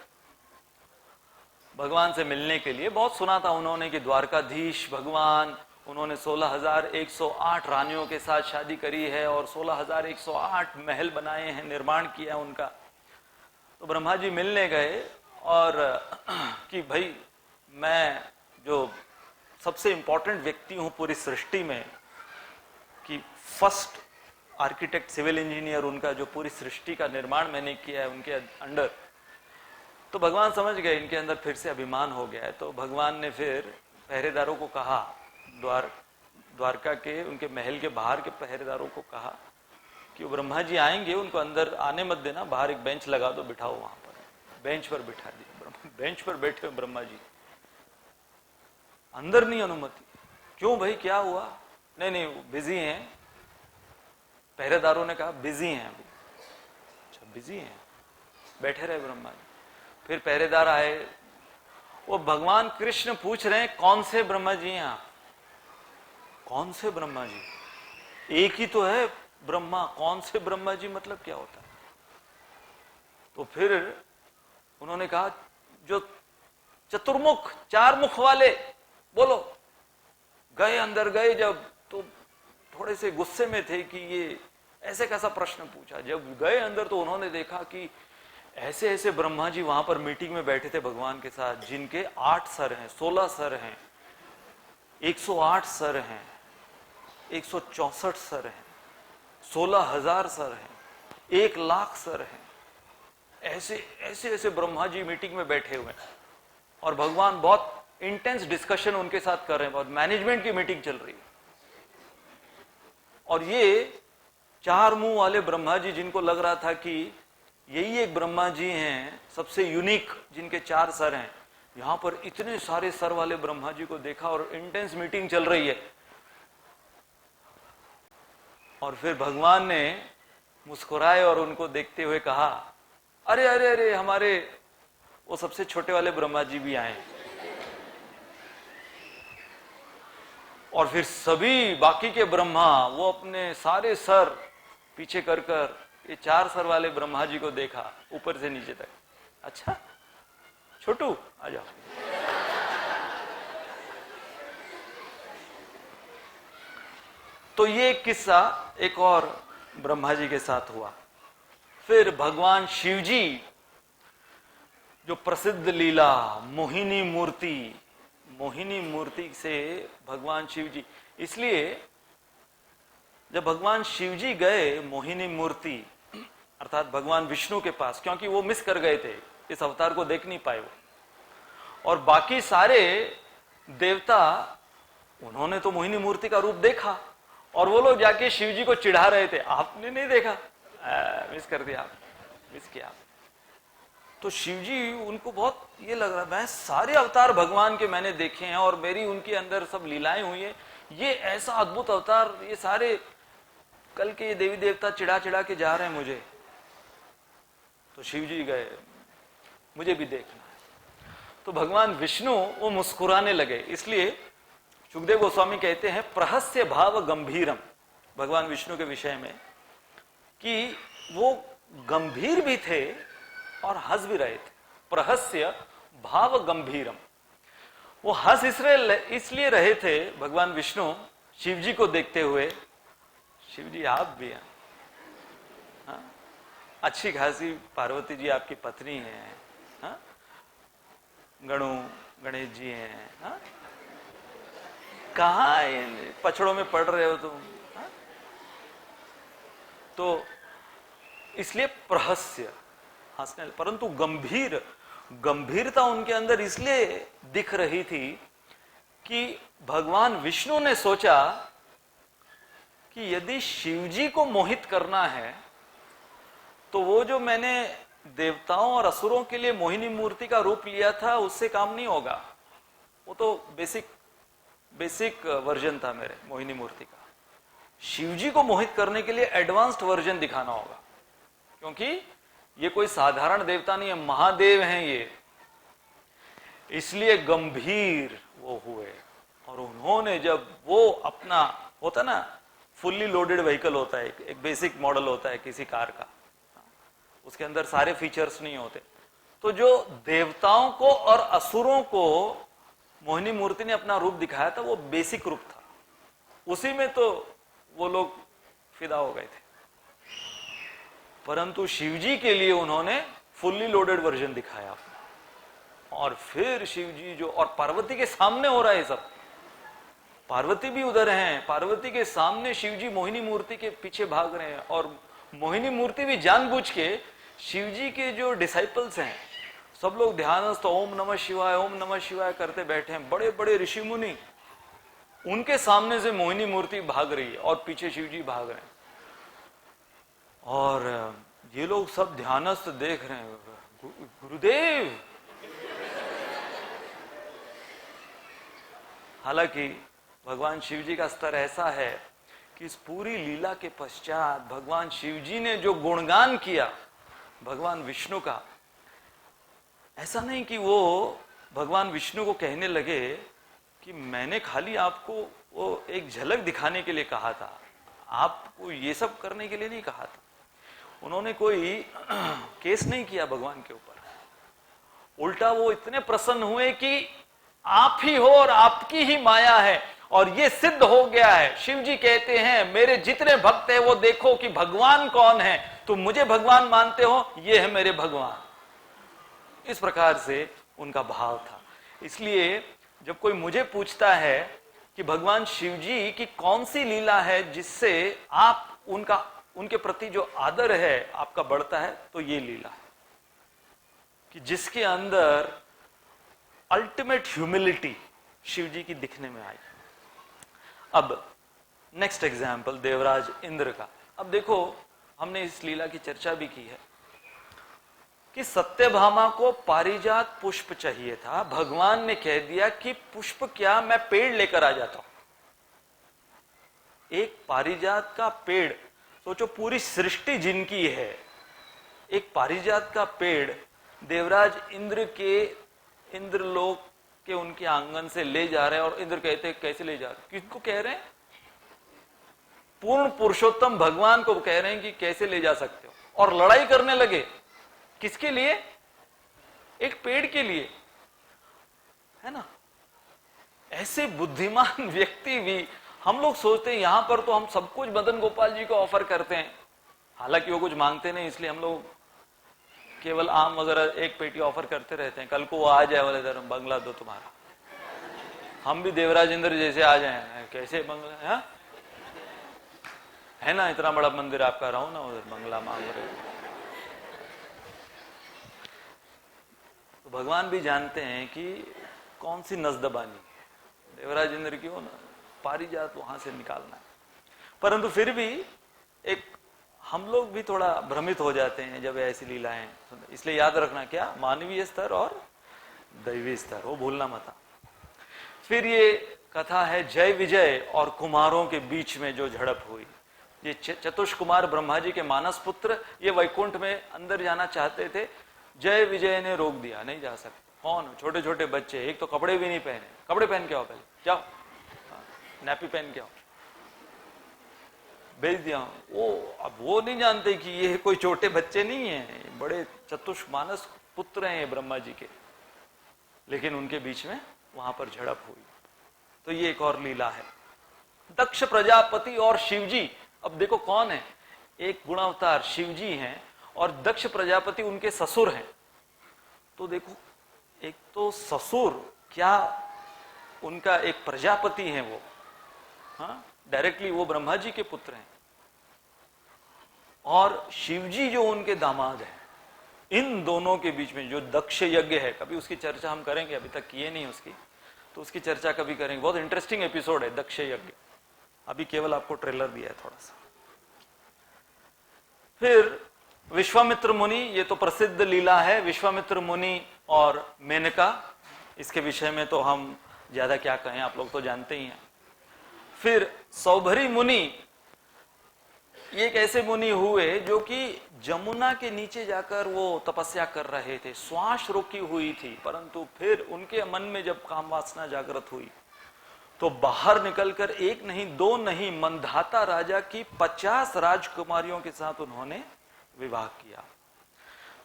भगवान से मिलने के लिए। बहुत सुना था उन्होंने कि द्वारकाधीश भगवान, उन्होंने 16,108 रानियों के साथ शादी करी है और 16,108 महल बनाए हैं, निर्माण किया है उनका। तो ब्रह्मा जी मिलने गए और कि भाई मैं जो सबसे इंपॉर्टेंट व्यक्ति हूं पूरी सृष्टि में, कि फर्स्ट आर्किटेक्ट सिविल इंजीनियर उनका, जो पूरी सृष्टि का निर्माण मैंने किया है उनके अंडर। तो भगवान समझ गए इनके अंदर फिर से अभिमान हो गया है। तो भगवान ने फिर पहरेदारों को कहा, द्वारका के उनके महल के बाहर के पहरेदारों को कहा कि वो ब्रह्मा जी आएंगे, उनको अंदर आने मत देना, बाहर एक बेंच लगा दो, बिठाओ वहां पर। बेंच पर बिठा दिया। बेंच पर बैठे हुए ब्रह्मा जी, अंदर नहीं अनुमति। क्यों भाई, क्या हुआ? नहीं नहीं, वो बिजी हैं। पहरेदारों ने कहा बिजी हैं अभी। अच्छा, बिजी हैं। बैठे रहे ब्रह्मा जी। फिर पहरेदार आए, वो भगवान कृष्ण पूछ रहे हैं कौन से ब्रह्मा जी हैं आप? कौन से ब्रह्मा जी? एक ही तो है ब्रह्मा, कौन से ब्रह्मा जी मतलब क्या होता है? तो फिर उन्होंने कहा जो चतुर्मुख, 4 मुख वाले, बोलो। गए, अंदर गए जब, तो थोड़े से गुस्से में थे कि ये ऐसे कैसा प्रश्न पूछा। जब गए अंदर तो उन्होंने देखा कि ऐसे ऐसे ब्रह्मा जी वहां पर मीटिंग में बैठे थे भगवान के साथ, जिनके 8 सर हैं, 16 सर हैं, 108 सर हैं, 164 सर हैं, 16,000 सर हैं, 1,00,000 सर हैं। ऐसे ऐसे ऐसे ब्रह्मा जी मीटिंग में बैठे हुए हैं और भगवान बहुत इंटेंस डिस्कशन उनके साथ कर रहे हैं, बहुत मैनेजमेंट की मीटिंग चल रही है। और ये 4 मुंह वाले ब्रह्मा जी, जिनको लग रहा था कि यही एक ब्रह्मा जी हैं सबसे यूनिक, जिनके 4 सर हैं, यहां पर इतने सारे सर वाले ब्रह्मा जी को देखा और इंटेंस मीटिंग चल रही है। और फिर भगवान ने मुस्कुराए और उनको देखते हुए कहा, अरे अरे अरे, हमारे वो सबसे छोटे वाले ब्रह्मा जी भी आए। और फिर सभी बाकी के ब्रह्मा वो अपने सारे सर पीछे कर कर ये 4 सर वाले ब्रह्मा जी को देखा ऊपर से नीचे तक। अच्छा छोटू आ जाओ। तो ये किस्सा एक और ब्रह्मा जी के साथ हुआ। फिर भगवान शिव जी, जो प्रसिद्ध लीला मोहिनी मूर्ति, मोहिनी मूर्ति से भगवान शिव जी, इसलिए जब भगवान शिव जी गए मोहिनी मूर्ति अर्थात भगवान विष्णु के पास, क्योंकि वो मिस कर गए थे, इस अवतार को देख नहीं पाए वो, और बाकी सारे देवता उन्होंने तो मोहिनी मूर्ति का रूप देखा और वो लोग जाके शिव जी को चिढ़ा रहे थे, आपने नहीं देखा, मिस कर दिया, मिस किया। तो शिव जी उनको बहुत ये लग रहा, मैं सारे अवतार भगवान के मैंने देखे हैं और मेरी उनके अंदर सब लीलाएं हुई है, ये ऐसा अद्भुत अवतार, ये सारे कल के देवी देवता चिढ़ा चिढ़ा के जा रहे हैं मुझे। तो शिव जी गए, मुझे भी देखना है। तो भगवान विष्णु वो मुस्कुराने लगे। इसलिए सुखदेव गोस्वामी कहते हैं प्रहस्य भाव गंभीरम भगवान विष्णु के विषय में, कि वो गंभीर भी थे और हंस भी रहे थे। प्रहस्य भाव गंभीरम, वो हंस इसलिए रहे थे भगवान विष्णु शिव जी को देखते हुए, शिव जी आप भी हैं, हाँ? अच्छी खासी पार्वती जी आपकी पत्नी है, हाँ? गणेश जी हैं, हाँ? कहाँ पछड़ों में पड़ रहे हो तुम, हाँ? तो इसलिए प्रहस्य हंसने, परंतु गंभीरता उनके अंदर इसलिए दिख रही थी कि भगवान विष्णु ने सोचा कि यदि शिवजी को मोहित करना है तो वो जो मैंने देवताओं और असुरों के लिए मोहिनी मूर्ति का रूप लिया था उससे काम नहीं होगा। वो तो बेसिक वर्जन था मेरे मोहिनी मूर्ति का। शिवजी को मोहित करने के लिए एडवांस्ड वर्जन दिखाना होगा, क्योंकि ये कोई साधारण देवता नहीं है, महादेव हैं ये। इसलिए गंभीर वो हुए और उन्होंने जब वो अपना होता ना, फुल्ली लोडेड व्हीकल होता है, एक बेसिक मॉडल होता है किसी कार का, उसके अंदर सारे फीचर्स नहीं होते, तो जो देवताओं को और असुरों को मोहिनी मूर्ति ने अपना रूप दिखाया था वो बेसिक रूप था, उसी में तो वो लोग फिदा हो गए थे। परंतु शिवजी के लिए उन्होंने फुल्ली लोडेड वर्जन दिखाया अपना। और फिर शिवजी जो, और पार्वती के सामने हो रहा है सब, पार्वती भी उधर हैं, पार्वती के सामने शिवजी मोहिनी मूर्ति के पीछे भाग रहे हैं और मोहिनी मूर्ति भी जानबूझ के शिवजी के जो डिसाइपल्स हैं सब लोग ध्यानस्थ ओम नमः शिवाय करते बैठे हैं, बड़े बड़े ऋषि मुनि, उनके सामने से मोहिनी मूर्ति भाग रही है और पीछे शिवजी भाग रहे हैं और ये लोग सब ध्यानस्थ देख रहे हैं, गुरुदेव। हालांकि भगवान शिवजी का स्तर ऐसा है कि इस पूरी लीला के पश्चात भगवान शिवजी ने जो गुणगान किया भगवान विष्णु का, ऐसा नहीं कि वो भगवान विष्णु को कहने लगे कि मैंने खाली आपको वो एक झलक दिखाने के लिए कहा था, आपको ये सब करने के लिए नहीं कहा था। उन्होंने कोई केस नहीं किया भगवान के ऊपर, उल्टा वो इतने प्रसन्न हुए कि आप ही हो और आपकी ही माया है और ये सिद्ध हो गया है। शिव जी कहते हैं मेरे जितने भक्त हैं वो देखो कि भगवान कौन है, तुम मुझे भगवान मानते हो, ये है मेरे भगवान। इस प्रकार से उनका भाव था। इसलिए जब कोई मुझे पूछता है कि भगवान शिव जी की कौन सी लीला है जिससे आप उनके प्रति जो आदर है आपका बढ़ता है, तो ये लीला है कि जिसके अंदर अल्टीमेट ह्यूमिलिटी शिव जी की दिखने में आई। अब नेक्स्ट एग्जाम्पल देवराज इंद्र का। अब देखो, हमने इस लीला की चर्चा भी की है कि सत्यभामा को पारिजात पुष्प चाहिए था, भगवान ने कह दिया कि पुष्प क्या, मैं पेड़ लेकर आ जाता हूं। एक पारिजात का पेड़, सोचो पूरी सृष्टि जिनकी है, एक पारिजात का पेड़ देवराज इंद्रलोक के उनके आंगन से ले जा रहे हैं। और इंद्र कहते हैं कैसे ले जा रहे हैं, किसको कह रहे हैं? पूर्ण पुरुषोत्तम भगवान को कह रहे हैं कि कैसे ले जा सकते हो। और लड़ाई करने लगे, किसके लिए? एक पेड़ के लिए, है ना। ऐसे बुद्धिमान व्यक्ति भी, हम लोग सोचते हैं यहां पर तो हम सब कुछ मदन गोपाल जी को ऑफर करते हैं, हालांकि वो कुछ मांगते नहीं, इसलिए हम लोग केवल आम वगैरह एक पेटी ऑफर करते रहते हैं। कल को वो आ जाए, बोले धर्म बंगला दो तुम्हारा, हम भी देवराज इंद्र जैसे आ जाए, कैसे बंगला है ना, इतना बड़ा मंदिर आपका, रहो ना उधर बंगला मांग रहे। तो भगवान भी जानते हैं कि कौन सी नजदबानी है, देवराज इंद्र की हो ना, पारिजात वहां से निकालना है। परंतु फिर भी एक हम लोग भी थोड़ा भ्रमित हो जाते हैं जब ऐसी लीलाएं, इसलिए याद रखना क्या, मानवीय स्तर और दैवी स्तर, वो भूलना मत। फिर ये कथा है जय विजय और कुमारों के बीच में जो झड़प हुई। ये चतुष कुमार ब्रह्मा जी के मानस पुत्र, ये वैकुंठ में अंदर जाना चाहते थे, जय विजय ने रोक दिया, नहीं जा सकते। कौन? छोटे छोटे बच्चे, एक तो कपड़े भी नहीं पहने, कपड़े पहन के आओ, पहले जाओ नैपी पहन के आओ, भेज दिया। अब वो नहीं जानते कि ये कोई छोटे बच्चे नहीं है, बड़े चतुष मानस पुत्र हैं ब्रह्मा जी के, लेकिन उनके बीच में वहां पर झड़प हुई। तो ये एक और लीला है। दक्ष प्रजापति और शिवजी, अब देखो कौन है, एक गुणावतार शिवजी हैं और दक्ष प्रजापति उनके ससुर हैं। तो देखो, एक तो ससुर, क्या उनका एक प्रजापति है वो, हाँ, डायरेक्टली वो ब्रह्मा जी के पुत्र हैं, और शिवजी जो उनके दामाद हैं। इन दोनों के बीच में जो दक्ष यज्ञ है, कभी उसकी चर्चा हम करेंगे, अभी तक किए नहीं उसकी, तो उसकी चर्चा कभी करेंगे। बहुत इंटरेस्टिंग एपिसोड है दक्ष यज्ञ, अभी केवल आपको ट्रेलर दिया है थोड़ा सा। फिर विश्वामित्र मुनि, ये तो प्रसिद्ध लीला है, विश्वामित्र मुनि और मेनका, इसके विषय में तो हम ज्यादा क्या कहें, आप लोग तो जानते ही हैं। फिर सौभरी मुनि, ये एक ऐसे मुनि हुए जो कि जमुना के नीचे जाकर वो तपस्या कर रहे थे, श्वास रोकी हुई थी, परंतु फिर उनके मन में जब काम वासना जागृत हुई तो बाहर निकलकर एक नहीं दो नहीं, मंधाता राजा की 50 राजकुमारियों के साथ उन्होंने विवाह किया।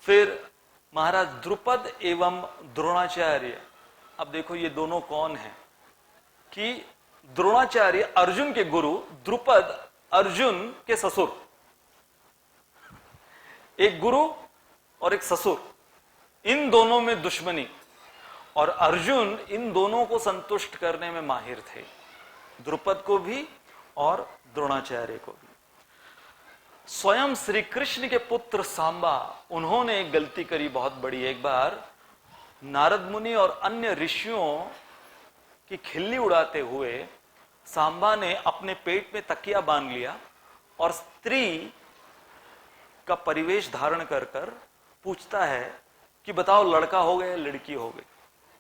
फिर महाराज द्रुपद एवं द्रोणाचार्य, अब देखो ये दोनों कौन हैं, कि द्रोणाचार्य अर्जुन के गुरु, द्रुपद अर्जुन के ससुर, एक गुरु और एक ससुर, इन दोनों में दुश्मनी, और अर्जुन इन दोनों को संतुष्ट करने में माहिर थे, द्रुपद को भी और द्रोणाचार्य को भी। स्वयं श्री कृष्ण के पुत्र सांबा, उन्होंने एक गलती करी बहुत बड़ी। एक बार नारद मुनि और अन्य ऋषियों की खिल्ली उड़ाते हुए सांबा ने अपने पेट में तकिया बांध लिया और स्त्री का परिवेश धारण कर कर पूछता है कि बताओ लड़का हो गया लड़की हो गई।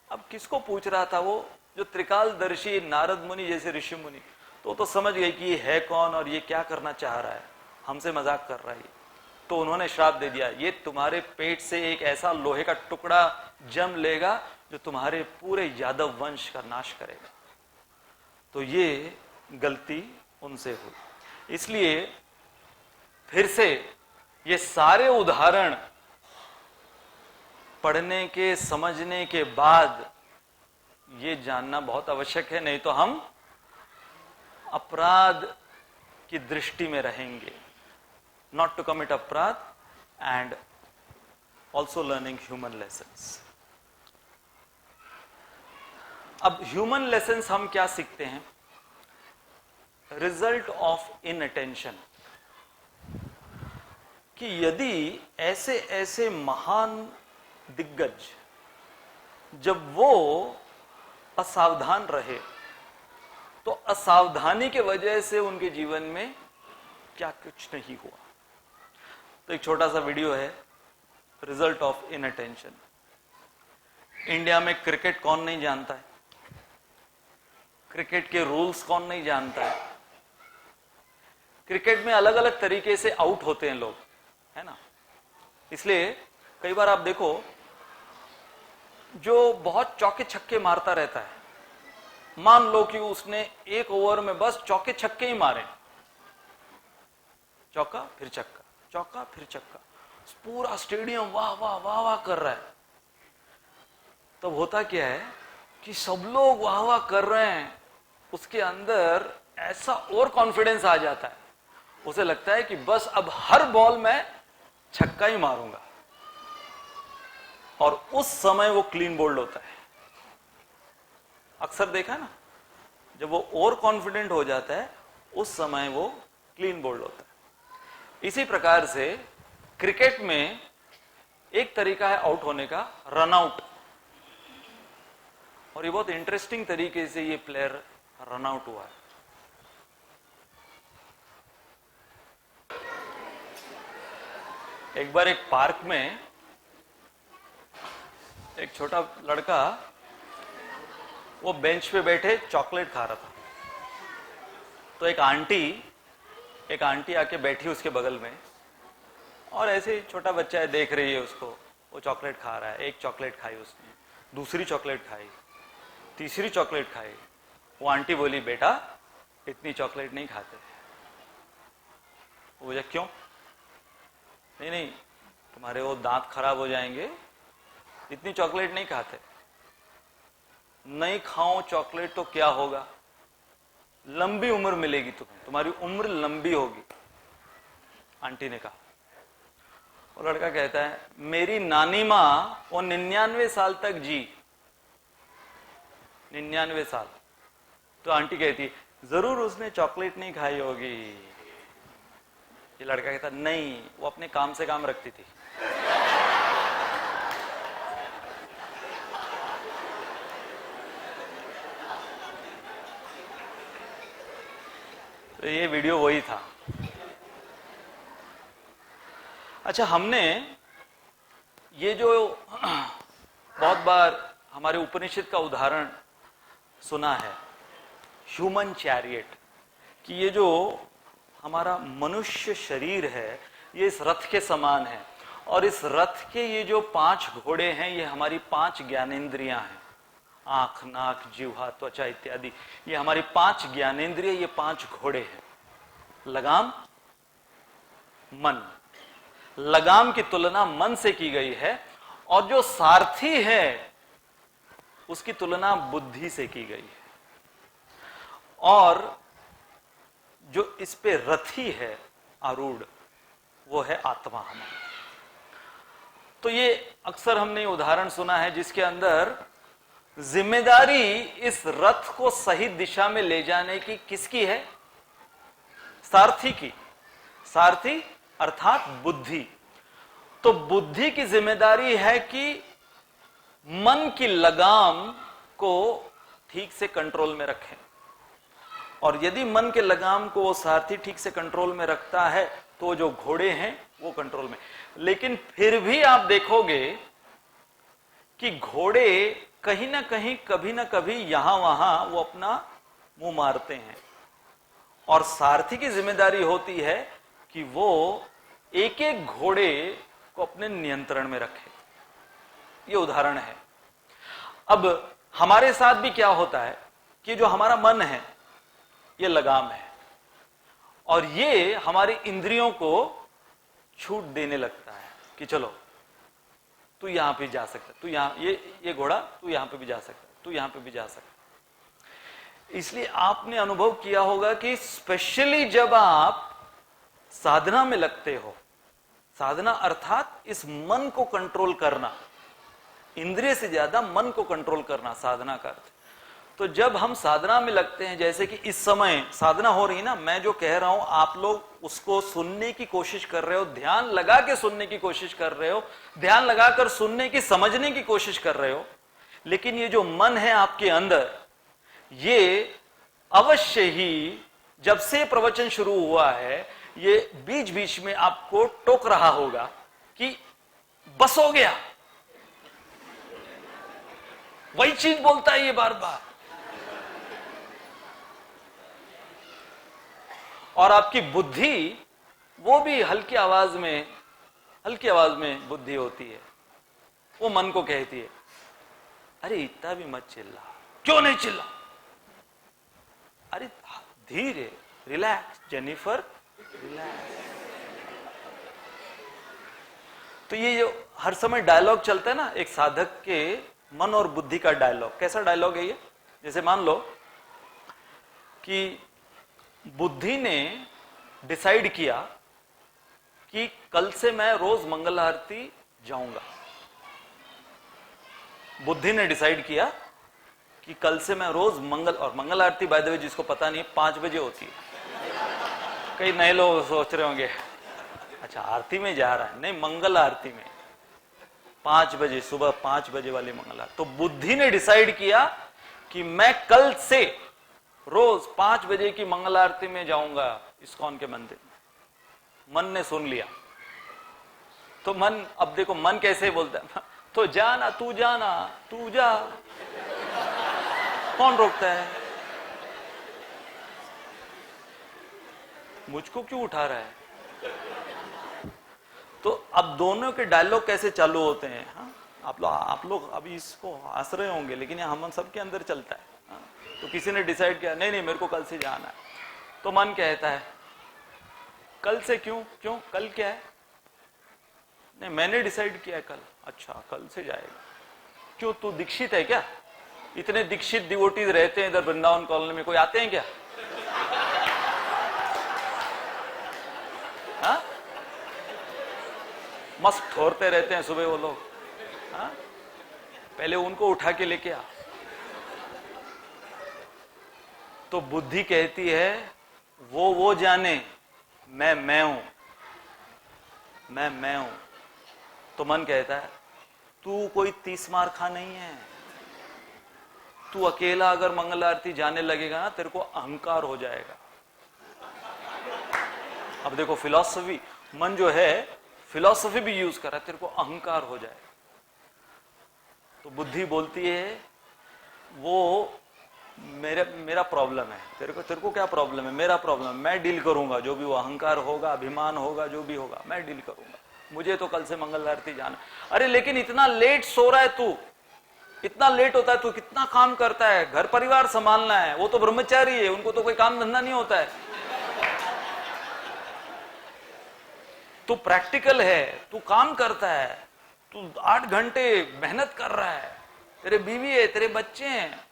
अब किसको पूछ रहा था वो? जो त्रिकालदर्शी नारद मुनि जैसे ऋषि मुनि, तो समझ गए कि ये है कौन और ये क्या करना चाह रहा है, हमसे मजाक कर रहा है। तो उन्होंने श्राप दे दिया, ये तुम्हारे पेट से एक ऐसा लोहे का टुकड़ा जम लेगा जो तुम्हारे पूरे यादव वंश का नाश करेगा। तो ये गलती उनसे हुई। इसलिए फिर से ये सारे उदाहरण पढ़ने के समझने के बाद ये जानना बहुत आवश्यक है, नहीं तो हम अपराध की दृष्टि में रहेंगे। नॉट टू कमिट अपराध and also learning human lessons. अब ह्यूमन लेसन्स हम क्या सीखते हैं? रिजल्ट ऑफ इनअटेंशन, कि यदि ऐसे ऐसे महान दिग्गज जब वो असावधान रहे तो असावधानी के वजह से उनके जीवन में क्या कुछ नहीं हुआ। तो एक छोटा सा वीडियो है, रिजल्ट ऑफ इनअटेंशन। इंडिया में क्रिकेट कौन नहीं जानता है? क्रिकेट के रूल्स कौन नहीं जानता है? क्रिकेट में अलग अलग तरीके से आउट होते हैं लोग, है ना। इसलिए कई बार आप देखो, जो बहुत चौके छक्के मारता रहता है, मान लो कि उसने एक ओवर में बस चौके छक्के ही मारे, चौका फिर चक्का, चौका फिर चक्का, पूरा स्टेडियम वाह वाह वाह वाह कर रहा है। तब होता क्या है कि सब लोग वाह वाह कर रहे हैं, उसके अंदर ऐसा और कॉन्फिडेंस आ जाता है, उसे लगता है कि बस अब हर बॉल में छक्का ही मारूंगा, और उस समय वो क्लीन बोल्ड होता है। अक्सर देखा ना, जब वो ओवर कॉन्फिडेंट हो जाता है उस समय वो क्लीन बोल्ड होता है। इसी प्रकार से क्रिकेट में एक तरीका है आउट होने का, रन आउट, और ये बहुत इंटरेस्टिंग तरीके से ये प्लेयर रन आउट हुआ है। एक बार एक पार्क में एक छोटा लड़का वो बेंच पे बैठे चॉकलेट खा रहा था। तो एक आंटी आके बैठी उसके बगल में, और ऐसे ही छोटा बच्चा है, देख रही है उसको, वो चॉकलेट खा रहा है। एक चॉकलेट खाई उसने, दूसरी चॉकलेट खाई, तीसरी चॉकलेट खाई। वो आंटी बोली, बेटा इतनी चॉकलेट नहीं खाते। वो बोला, क्यों? नहीं नहीं, तुम्हारे वो दांत खराब हो जाएंगे, इतनी चॉकलेट नहीं खाते। नहीं खाओ चॉकलेट तो क्या होगा, लंबी उम्र मिलेगी तुम्हें, तुम्हारी उम्र लंबी होगी, आंटी ने कहा। वो लड़का कहता है, मेरी नानी माँ वो 99 साल तक जी, 99 साल। तो आंटी कहती, जरूर उसने चॉकलेट नहीं खाई होगी। ये लड़का कहता, नहीं, वो अपने काम से काम रखती थी। तो ये वीडियो वही था। अच्छा, हमने ये जो बहुत बार हमारे उपनिषद का उदाहरण सुना है, ह्यूमन चैरियट, कि ये जो हमारा मनुष्य शरीर है ये इस रथ के समान है, और इस रथ के ये जो 5 घोड़े हैं ये हमारी 5 ज्ञानेंद्रियां हैं, आंख, नाक, जिह्वा, त्वचा इत्यादि। ये हमारी 5 ज्ञानेंद्रिय, ये 5 घोड़े हैं। लगाम, मन, लगाम की तुलना मन से की गई है, और जो सारथी है उसकी तुलना बुद्धि से की गई है, और जो इस पे रथी है आरूढ़, वो है आत्मा हमारा। तो ये अक्सर हमने उदाहरण सुना है जिसके अंदर जिम्मेदारी इस रथ को सही दिशा में ले जाने की किसकी है? सारथी की। सारथी अर्थात बुद्धि। तो बुद्धि की जिम्मेदारी है कि मन की लगाम को ठीक से कंट्रोल में रखें, और यदि मन के लगाम को वो सारथी ठीक से कंट्रोल में रखता है तो जो घोड़े हैं वो कंट्रोल में। लेकिन फिर भी आप देखोगे कि घोड़े कहीं ना कहीं, कभी ना कभी, यहां वहां वो अपना मुंह मारते हैं, और सारथी की जिम्मेदारी होती है कि वो एक एक घोड़े को अपने नियंत्रण में रखे। ये उदाहरण है। अब हमारे साथ भी क्या होता है कि जो हमारा मन है ये लगाम है, और ये हमारी इंद्रियों को छूट देने लगता है कि चलो तू यहां पे जा सकता है, तू यहां, ये घोड़ा तू यहां पे भी जा सकता है, तू यहां पे भी जा सकता है। इसलिए आपने अनुभव किया होगा कि स्पेशली जब आप साधना में लगते हो, साधना अर्थात इस मन को कंट्रोल करना, इंद्रिय से ज्यादा मन को कंट्रोल करना साधना का अर्थ, तो जब हम साधना में लगते हैं, जैसे कि इस समय साधना हो रही है ना, मैं जो कह रहा हूं आप लोग उसको सुनने की कोशिश कर रहे हो, ध्यान लगा के सुनने की कोशिश कर रहे हो, ध्यान लगाकर सुनने की, समझने की कोशिश कर रहे हो। लेकिन ये जो मन है आपके अंदर, ये अवश्य ही जब से प्रवचन शुरू हुआ है, ये बीच बीच में आपको टोक रहा होगा कि बस हो गया, वही चीज बोलता है ये बार बार। और आपकी बुद्धि, वो भी हल्की आवाज में बुद्धि होती है, वो मन को कहती है अरे इतना भी मत चिल्ला, क्यों नहीं चिल्ला, अरे धीरे, रिलैक्स जेनिफर, रिलैक्स। तो ये जो हर समय डायलॉग चलता है ना, एक साधक के मन और बुद्धि का डायलॉग, कैसा डायलॉग है ये? जैसे मान लो कि बुद्धि ने डिसाइड किया कि कल से मैं रोज मंगल आरती जाऊंगा। बुद्धि ने डिसाइड किया कि कल से मैं रोज मंगल आरती, बाय द वे जिसको पता नहीं, 5 बजे होती है। कई नए लोग सोच रहे होंगे अच्छा आरती में जा रहा है, नहीं, मंगल आरती में 5 बजे, सुबह 5 बजे वाली मंगल आरती। तो बुद्धि ने डिसाइड किया कि मैं कल से रोज 5 बजे की मंगल आरती में जाऊंगा इस्कॉन के मंदिर में। मन ने सुन लिया। तो मन, अब देखो मन कैसे बोलता है, तो जाना, तू जाना, तू जा, कौन रोकता है? मुझको क्यों उठा रहा है? तो अब दोनों के डायलॉग कैसे चालू होते हैं? हाँ? आप लोग अभी इसको हंस रहे होंगे, लेकिन ये हम सबके अंदर चलता है। हाँ? तो किसी ने डिसाइड किया नहीं मेरे को कल से जाना है, तो मन कहता है कल से क्यों, कल क्या है? नहीं, मैंने डिसाइड किया है कल। अच्छा, कल से जाएगा। क्यों, तू दीक्षित है क्या? इतने दीक्षित डिवोटीज रहते हैं इधर वृंदावन कॉलोनी में, कोई आते हैं क्या? हाँ? मस्त ठोरते रहते हैं सुबह वो लोग। हाँ? पहले उनको उठा के लेके आ। तो बुद्धि कहती है वो जाने, मैं हूं, मैं हूं। तो मन कहता है तू कोई 30 मार खा नहीं है, तू अकेला अगर मंगल आरती जाने लगेगा ना, तेरे को अहंकार हो जाएगा। अब देखो फिलॉसफी, मन जो है फिलॉसफी भी यूज कर रहा है, तेरे को अहंकार हो जाएगा। तो बुद्धि बोलती है वो मेरा प्रॉब्लम है, तेरे को क्या प्रॉब्लम है? मेरा प्रॉब्लम है, मैं डील करूंगा, जो भी वो अहंकार होगा, अभिमान होगा, जो भी होगा मैं डील करूंगा। मुझे तो कल से मंगल आरती जाना। अरे लेकिन इतना लेट सो रहा है तू, इतना लेट होता है, तू कितना काम करता है, घर परिवार संभालना है, वो तो ब्रह्मचारी है, उनको तो कोई काम धंधा नहीं होता है। तू प्रैक्टिकल है, तू काम करता है, तू 8 घंटे मेहनत कर रहा है, तेरे बीवी है, तेरे बच्चे हैं,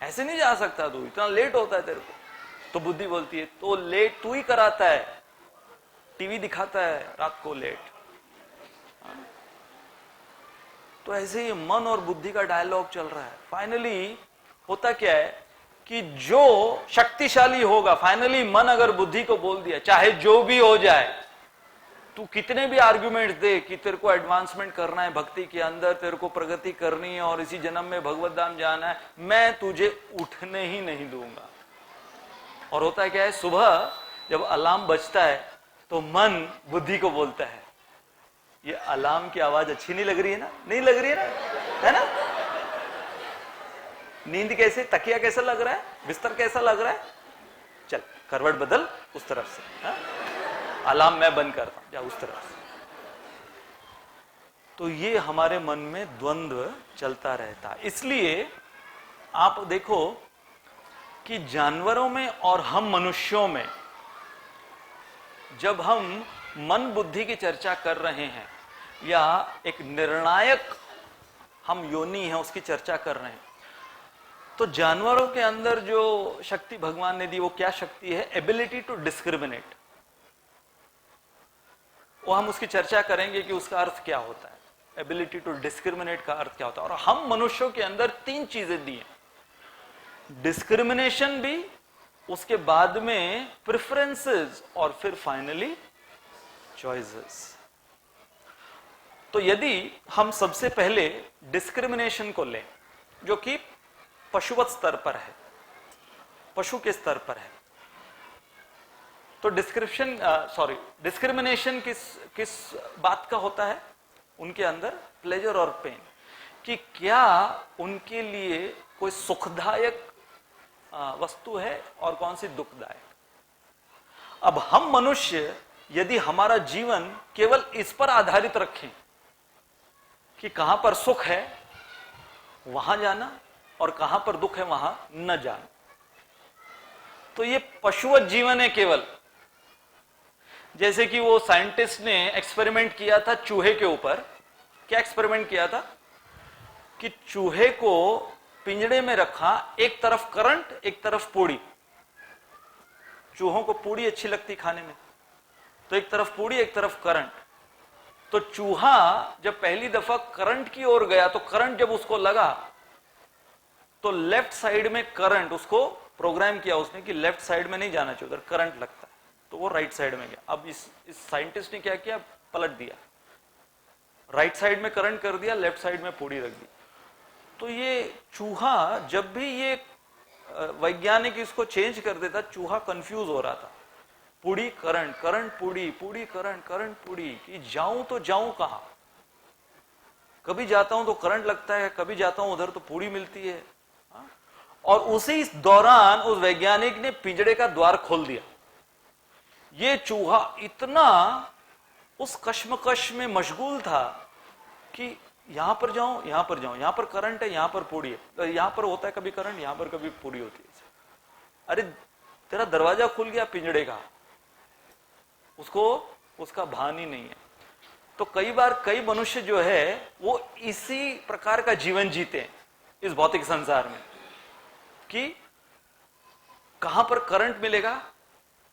ऐसे नहीं जा सकता तू, इतना लेट होता है तेरे को। तो बुद्धि बोलती है तो लेट तू ही कराता है, टीवी दिखाता है रात को लेट। तो ऐसे ही मन और बुद्धि का डायलॉग चल रहा है। फाइनली होता क्या है कि जो शक्तिशाली होगा, फाइनली मन अगर बुद्धि को बोल दिया चाहे जो भी हो जाए, तू कितने भी आर्ग्यूमेंट दे कि तेरे को एडवांसमेंट करना है भक्ति के अंदर, तेरे को प्रगति करनी है और इसी जन्म में भगवत धाम जाना है, मैं तुझे उठने ही नहीं दूंगा। और होता है क्या है, सुबह जब अलार्म बजता है तो मन बुद्धि को बोलता है ये अलार्म की आवाज अच्छी नहीं लग रही है ना, नहीं लग रही है ना, है ना? नींद कैसे, तकिया कैसा लग रहा है, बिस्तर कैसा लग रहा है, चल करवट बदल उस तरफ से। हा? अलार्म मैं बंद करता हूं, जा उस तरफ से। तो ये हमारे मन में द्वंद्व चलता रहता है। इसलिए आप देखो कि जानवरों में और हम मनुष्यों में जब हम मन बुद्धि की चर्चा कर रहे हैं या एक निर्णायक हम योनि है उसकी चर्चा कर रहे हैं, तो जानवरों के अंदर जो शक्ति भगवान ने दी वो क्या शक्ति है? Ability to discriminate. वो हम उसकी चर्चा करेंगे कि उसका अर्थ क्या होता है, एबिलिटी टू डिस्क्रिमिनेट का अर्थ क्या होता है। और हम मनुष्यों के अंदर 3 चीजें दी हैं। डिस्क्रिमिनेशन भी, उसके बाद में प्रेफरेंसेस और फिर फाइनली चॉइसेस। तो यदि हम सबसे पहले डिस्क्रिमिनेशन को लें, जो कि पशुवत स्तर पर है, पशु के स्तर पर है, तो डिस्क्रिमिनेशन किस बात का होता है? उनके अंदर प्लेजर और पेन, कि क्या उनके लिए कोई सुखदायक वस्तु है और कौन सी दुखदायक। अब हम मनुष्य यदि हमारा जीवन केवल इस पर आधारित रखें कि कहां पर सुख है वहां जाना और कहां पर दुख है वहां न जाना, तो ये पशुवत जीवन है केवल। जैसे कि वो साइंटिस्ट ने एक्सपेरिमेंट किया था चूहे के ऊपर। क्या एक्सपेरिमेंट किया था? कि चूहे को पिंजड़े में रखा, एक तरफ करंट एक तरफ पूड़ी। चूहों को पूड़ी अच्छी लगती खाने में, तो एक तरफ पूड़ी एक तरफ करंट। तो चूहा जब पहली दफा करंट की ओर गया, तो करंट जब उसको लगा तो लेफ्ट साइड में करंट, उसको प्रोग्राम किया उसने कि लेफ्ट साइड में नहीं जाना चाहिए, उधर करंट लगता है, तो वो राइट साइड में गया। अब इस साइंटिस्ट ने क्या किया? पलट दिया, राइट साइड में करंट कर दिया, लेफ्ट साइड में पूड़ी रख दी। तो ये चूहा, जब भी ये वैज्ञानिक इसको चेंज कर देता, चूहा कंफ्यूज हो रहा था। पूड़ी करंट, करंट पूड़ी, पूड़ी करंट, करंट पूड़ी, कि जाऊं तो जाऊं कहां? कभी जाता हूं तो करंट लगता है, कभी जाता हूं उधर तो पूड़ी मिलती है। और उसी दौरान उस वैज्ञानिक ने पिंजड़े का द्वार खोल दिया। ये चूहा इतना उस कश्मकश में मशगूल था कि यहां पर जाऊं, यहां पर जाऊं, यहां पर करंट है, यहां पर पूड़ी है, तो यहां पर होता है कभी करंट, यहां पर कभी पूड़ी होती है। अरे तेरा दरवाजा खुल गया पिंजड़े का, उसको उसका भान ही नहीं है। तो कई बार कई मनुष्य जो है वो इसी प्रकार का जीवन जीते हैं इस भौतिक संसार में, कि कहां पर करंट मिलेगा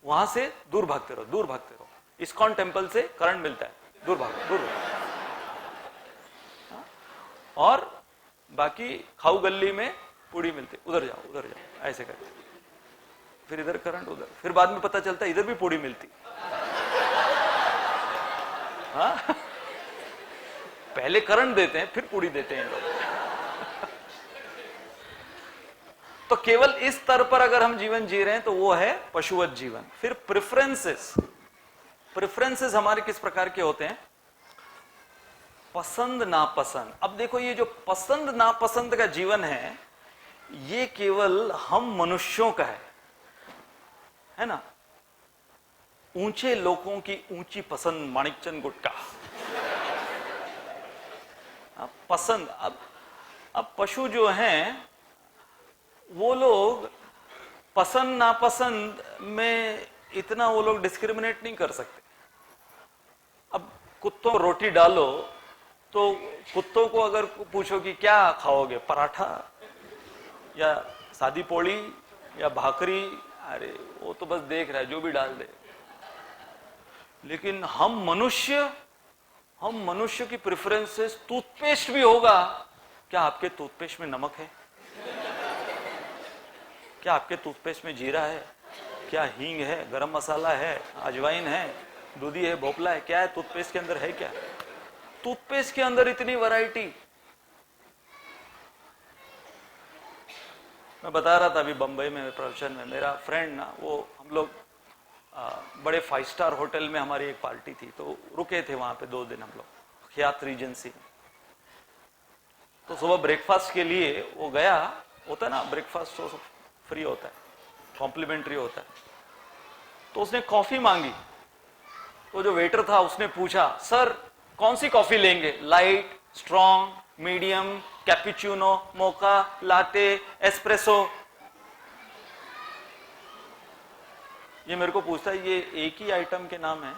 वहां से दूर भागते रहो, दूर भागते रहो। इस्कॉन टेम्पल से करंट मिलता है, दूर भागो, दूर भागो। और बाकी खाऊ गली में पूड़ी मिलती, उधर जाओ, उधर जाओ, ऐसे करते। फिर इधर करंट, उधर, फिर बाद में पता चलता है इधर भी पूड़ी मिलती। हाँ, पहले करंट देते हैं फिर पूड़ी देते हैं लोग। तो केवल इस स्तर पर अगर हम जीवन जी रहे हैं तो वो है पशुवत जीवन। फिर प्रेफरेंसेस, प्रेफरेंसेस हमारे किस प्रकार के होते हैं? पसंद नापसंद। अब देखो, ये जो पसंद नापसंद का जीवन है, ये केवल हम मनुष्यों का है ना। ऊंचे लोगों की ऊंची पसंद, माणिकचंद गुटका पसंद। अब पशु जो हैं वो लोग पसंद नापसंद में इतना वो लोग डिस्क्रिमिनेट नहीं कर सकते। अब कुत्तों को रोटी डालो तो कुत्तों को अगर पूछो कि क्या खाओगे, पराठा या सादी पोड़ी या भाकरी, अरे वो तो बस देख रहा है, जो भी डाल दे। लेकिन हम मनुष्य की प्रेफरेंसेस, टूथपेस्ट भी होगा, क्या आपके टूथपेस्ट में नमक है? क्या आपके टूथपेस्ट में जीरा है? क्या हींग है, गरम मसाला है, अजवाइन है, दूधी है, भोपला है? क्या है टूथपेस्ट के अंदर? है क्या? टूथपेस्ट के अंदर इतनी वैरायटी। मैं बता रहा था अभी बंबई में प्रवचन में, मेरा फ्रेंड ना, वो हम लोग बड़े 5 स्टार होटल में हमारी एक पार्टी थी, तो रुके थे वहां पे 2 दिन हम लोग, ख्यात रीजेंसी में। तो सुबह ब्रेकफास्ट के लिए वो गया, होता है ना ब्रेकफास्ट तो फ्री होता है, कॉम्प्लीमेंट्री होता है। तो उसने कॉफी मांगी, तो जो वेटर था उसने पूछा, सर कौन सी कॉफी लेंगे? लाइट, स्ट्रॉन्ग, मीडियम, कैपुचिनो, मोका, लाटे, एस्प्रेसो? ये मेरे को पूछता है, ये एक ही आइटम के नाम है।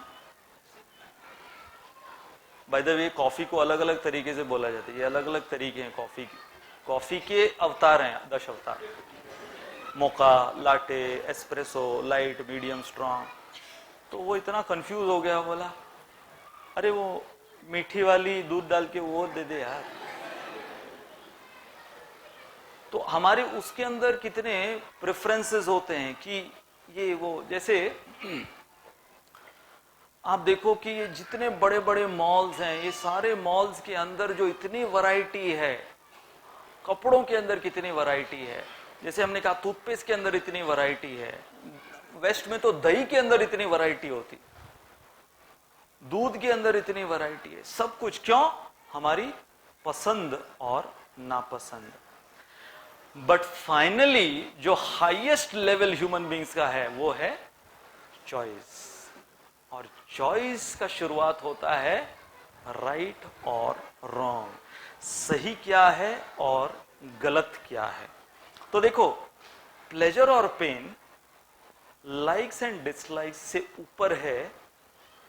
बाय द वे, कॉफी को अलग अलग तरीके से बोला जाता है, ये अलग अलग तरीके हैं कॉफी की। कॉफी के अवतार हैं 10 अवतार, mocha, latte, espresso, light, medium, strong. तो वो इतना कंफ्यूज हो गया, बोला अरे वो मीठी वाली दूध डाल के वो दे दे यार। तो हमारे उसके अंदर कितने प्रेफरेंसेस होते हैं कि ये वो, जैसे आप देखो कि ये जितने बड़े बड़े मॉल्स हैं, ये सारे मॉल्स के अंदर जो इतनी वैरायटी है, कपड़ों के अंदर कितनी वैरायटी है, जैसे हमने कहा टूथपेस्ट के अंदर इतनी वैरायटी है, वेस्ट में तो दही के अंदर इतनी वैरायटी होती, दूध के अंदर इतनी वैरायटी है, सब कुछ क्यों? हमारी पसंद और नापसंद। बट फाइनली जो हाईएस्ट लेवल ह्यूमन बींग्स का है वो है चॉइस, और चॉइस का शुरुआत होता है राइट और रॉन्ग, सही क्या है और गलत क्या है। तो देखो, प्लेजर और पेन, लाइक्स एंड डिसलाइक्स से ऊपर है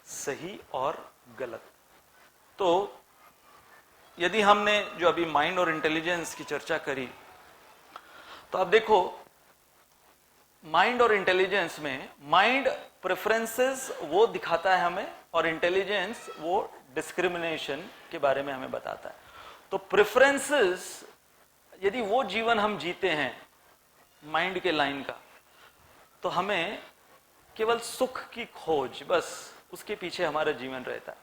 सही और गलत। तो यदि हमने जो अभी माइंड और इंटेलिजेंस की चर्चा करी, तो आप देखो माइंड और इंटेलिजेंस में, माइंड प्रेफरेंसेस वो दिखाता है हमें, और इंटेलिजेंस वो डिस्क्रिमिनेशन के बारे में हमें बताता है। तो प्रेफरेंसेस, यदि वो जीवन हम जीते हैं माइंड के लाइन का, तो हमें केवल सुख की खोज, बस उसके पीछे हमारा जीवन रहता है।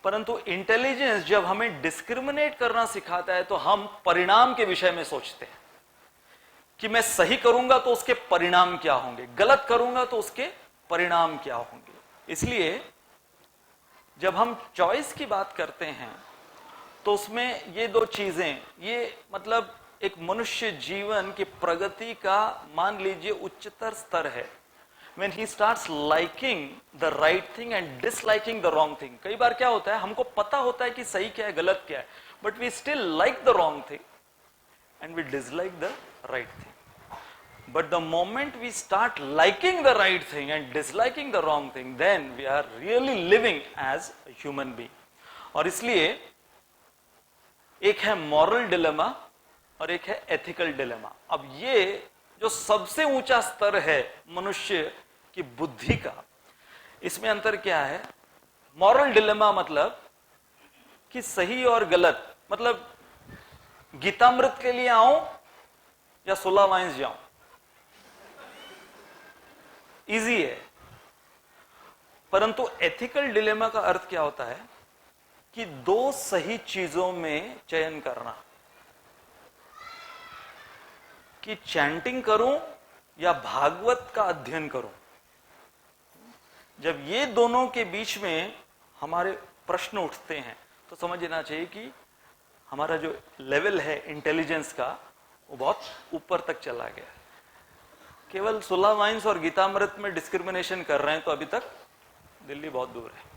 परंतु इंटेलिजेंस जब हमें डिस्क्रिमिनेट करना सिखाता है, तो हम परिणाम के विषय में सोचते हैं कि मैं सही करूंगा तो उसके परिणाम क्या होंगे, गलत करूंगा तो उसके परिणाम क्या होंगे। इसलिए जब हम चॉइस की बात करते हैं, तो उसमें ये दो चीजें, ये मतलब एक मनुष्य जीवन की प्रगति का मान लीजिए उच्चतर स्तर है। When he starts liking the right thing and disliking the wrong thing. कई बार क्या होता है, हमको पता होता है कि सही क्या है गलत क्या है, but we still like the wrong thing and we dislike the right thing. But the moment we start liking the right thing and disliking the wrong thing, then we are really living as a human being. और इसलिए एक है moral dilemma और एक है ethical dilemma. अब ये जो सबसे ऊंचा स्तर है मनुष्य की बुद्धि का, इसमें अंतर क्या है? मॉरल डिलेमा मतलब कि सही और गलत, मतलब गीतामृत के लिए आऊं या 16 वाइन्स जाऊं, इजी है। परंतु एथिकल डिलेमा का अर्थ क्या होता है कि दो सही चीजों में चयन करना, कि चैंटिंग करूं या भागवत का अध्ययन करूं। जब ये दोनों के बीच में हमारे प्रश्न उठते हैं, तो समझ लेना चाहिए कि हमारा जो लेवल है इंटेलिजेंस का, वो बहुत ऊपर तक चला गया। केवल 16 वाइन्स और गीतामृत में डिस्क्रिमिनेशन कर रहे हैं, तो अभी तक दिल्ली बहुत दूर है।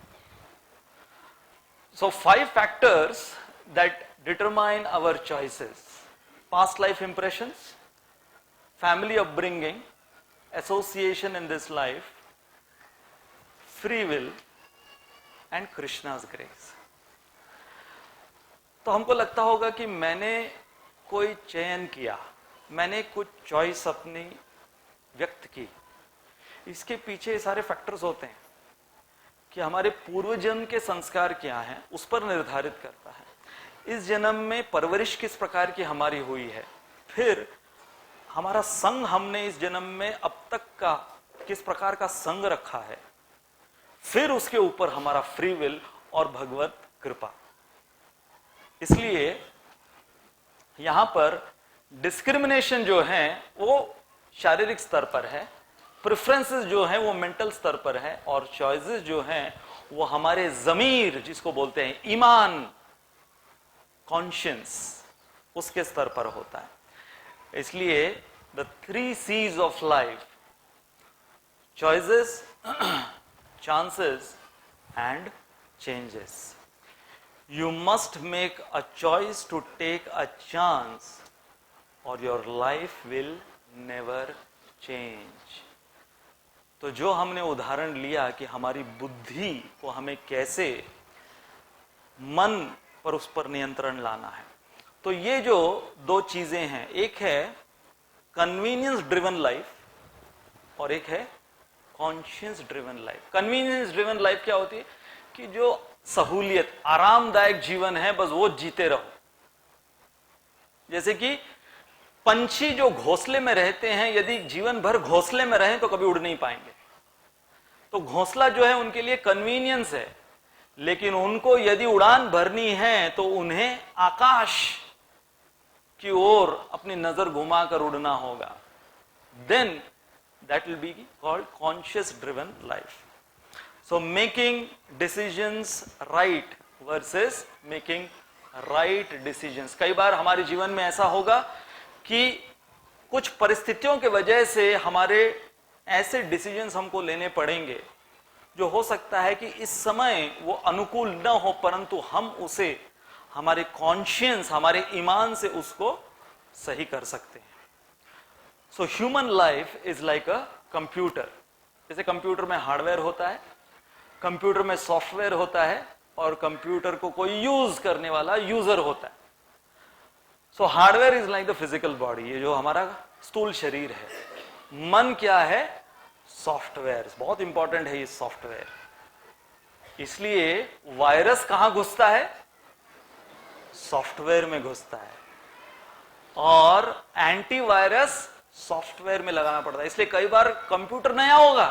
So 5 factors that determine our choices: past life impressions, family upbringing, association in this life, free will and Krishna's grace. तो हमको लगता होगा कि मैंने कोई चयन किया, मैंने कुछ चॉइस अपनी व्यक्त की। इसके पीछे सारे फैक्टर्स होते हैं कि हमारे पूर्व जन्म के संस्कार क्या हैं, उस पर निर्धारित करता है। इस जन्म में परवरिश किस प्रकार की हमारी हुई है, फिर हमारा संग हमने इस जन्म में अब तक का किस प्रकार का संग रखा है, फिर उसके ऊपर हमारा फ्री विल और भगवत कृपा। इसलिए यहां पर डिस्क्रिमिनेशन जो है वो शारीरिक स्तर पर है, प्रेफरेंसेस जो हैं वो मेंटल स्तर पर है, और चॉइसेस जो हैं वो हमारे जमीर, जिसको बोलते हैं ईमान, कॉन्शियंस, उसके स्तर पर होता है। इसलिए the 3 C's of life, choices, chances and changes. You must make a choice to take a chance और your life will never change. तो जो हमने उदाहरण लिया कि हमारी बुद्धि को हमें कैसे मन पर उस पर नियंत्रण लाना है, तो ये जो दो चीजें हैं, एक है कन्वीनियंस ड्रिवन लाइफ और एक है conscious driven life. Convenience driven life क्या होती है कि जो सहूलियत, आरामदायक जीवन है, बस वो जीते रहो। जैसे कि पंछी जो घोंसले में रहते हैं, यदि जीवन भर घोंसले में रहें तो कभी उड़ नहीं पाएंगे। तो घोंसला जो है उनके लिए कन्वीनियंस है, लेकिन उनको यदि उड़ान भरनी है तो उन्हें आकाश की ओर अपनी नजर घुमाकर उड़ना होगा। Then that will be called conscious driven life. So making decisions right versus making right decisions. कई बार हमारे जीवन में ऐसा होगा कि कुछ परिस्थितियों के वजह से हमारे ऐसे डिसीजंस हमको लेने पड़ेंगे जो हो सकता है कि इस समय वो अनुकूल न हो, परंतु हम उसे हमारे कॉन्शियंस, हमारे ईमान से उसको सही कर सकते हैं। So human life is like a computer. जैसे कंप्यूटर में हार्डवेयर होता है, कंप्यूटर में सॉफ्टवेयर होता है, और कंप्यूटर को कोई यूज करने वाला यूजर होता है। So hardware is like the physical body, ये जो हमारा स्थूल शरीर है। मन क्या है? सॉफ्टवेयर। बहुत इंपॉर्टेंट है ये सॉफ्टवेयर। इसलिए वायरस कहां घुसता है? सॉफ्टवेयर में घुसता है, और एंटीवायरस सॉफ्टवेयर में लगाना पड़ता है। इसलिए कई बार कंप्यूटर नया होगा,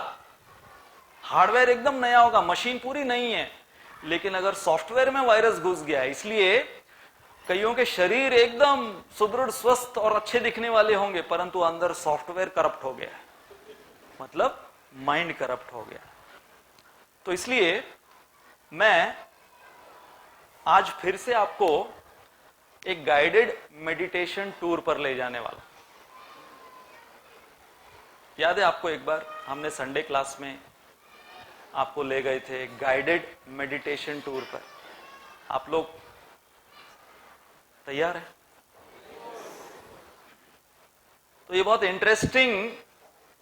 हार्डवेयर एकदम नया होगा, मशीन पूरी नहीं है, लेकिन अगर सॉफ्टवेयर में वायरस घुस गया है, इसलिए कईयों के शरीर एकदम सुदृढ़, स्वस्थ और अच्छे दिखने वाले होंगे, परंतु अंदर सॉफ्टवेयर करप्ट हो गया, मतलब माइंड करप्ट हो गया। तो इसलिए मैं आज फिर से आपको एक गाइडेड मेडिटेशन टूर पर ले जाने वाला। याद है आपको, एक बार हमने संडे क्लास में आपको ले गए थे गाइडेड मेडिटेशन टूर पर। आप लोग तैयार हैं? तो ये बहुत इंटरेस्टिंग,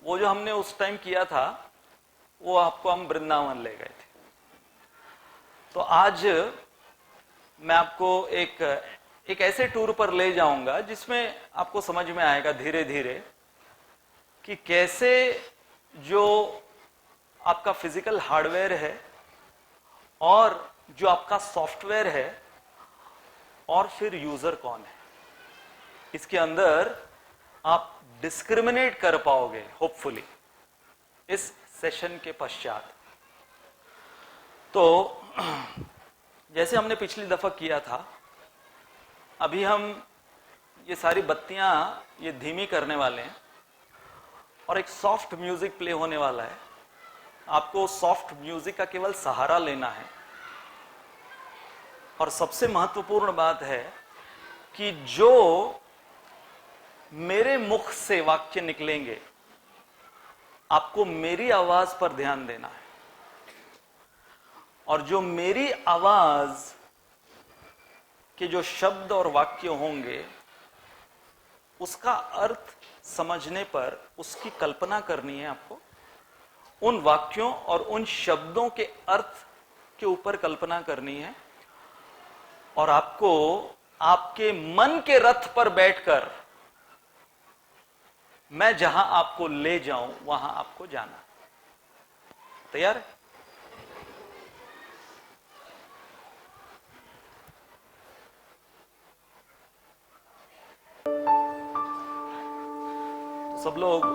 वो जो हमने उस टाइम किया था, वो आपको हम वृंदावन ले गए थे। तो आज मैं आपको एक ऐसे टूर पर ले जाऊंगा जिसमें आपको समझ में आएगा धीरे धीरे कि कैसे जो आपका फिजिकल हार्डवेयर है और जो आपका सॉफ्टवेयर है, और फिर यूजर कौन है, इसके अंदर आप डिस्क्रिमिनेट कर पाओगे होपफुली इस सेशन के पश्चात। तो जैसे हमने पिछली दफा किया था, अभी हम ये सारी बत्तियां ये धीमी करने वाले हैं और एक सॉफ्ट म्यूजिक प्ले होने वाला है। आपको सॉफ्ट म्यूजिक का केवल सहारा लेना है, और सबसे महत्वपूर्ण बात है कि जो मेरे मुख से वाक्य निकलेंगे, आपको मेरी आवाज पर ध्यान देना है, और जो मेरी आवाज के जो शब्द और वाक्य होंगे, उसका अर्थ समझने पर उसकी कल्पना करनी है आपको। उन वाक्यों और उन शब्दों के अर्थ के ऊपर कल्पना करनी है, और आपको आपके मन के रथ पर बैठकर मैं जहां आपको ले जाऊं वहां आपको जाना। तैयार है? तो सब लोग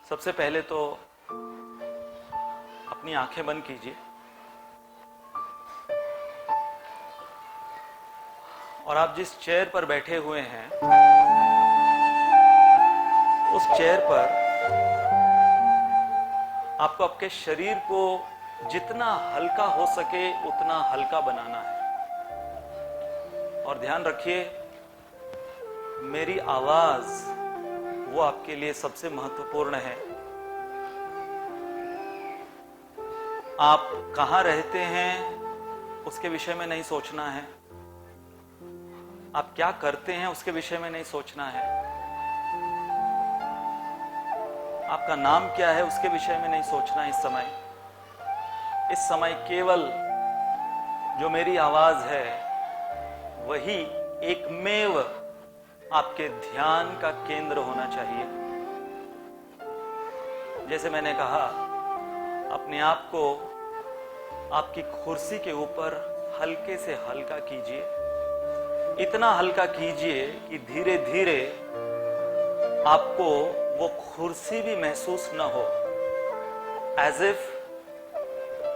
सबसे पहले तो अपनी आंखें बंद कीजिए, और आप जिस चेयर पर बैठे हुए हैं उस चेयर पर आपको आपके शरीर को जितना हल्का हो सके उतना हल्का बनाना है। और ध्यान रखिए, मेरी आवाज वो आपके लिए सबसे महत्वपूर्ण है। आप कहां रहते हैं उसके विषय में नहीं सोचना है, आप क्या करते हैं उसके विषय में नहीं सोचना है, आपका नाम क्या है उसके विषय में नहीं सोचना। इस समय केवल जो मेरी आवाज है वही एकमेव आपके ध्यान का केंद्र होना चाहिए। जैसे मैंने कहा, अपने आप को आपकी कुर्सी के ऊपर हल्के से हल्का कीजिए, इतना हल्का कीजिए कि धीरे धीरे आपको वो कुर्सी भी महसूस न हो, as if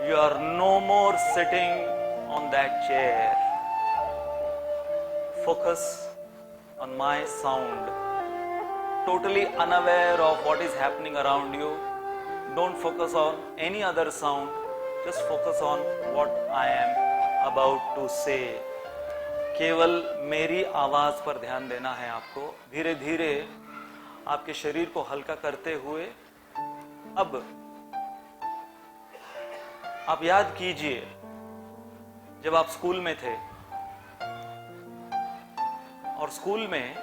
you are no more sitting on that chair. Focus on my sound, totally unaware of what is happening around you. Don't focus on any other sound, just focus on what I am about to say. केवल मेरी आवाज पर ध्यान देना है आपको. धीरे धीरे आपके शरीर को हल्का करते हुए अब आप याद कीजिए, जब आप स्कूल में थे और स्कूल में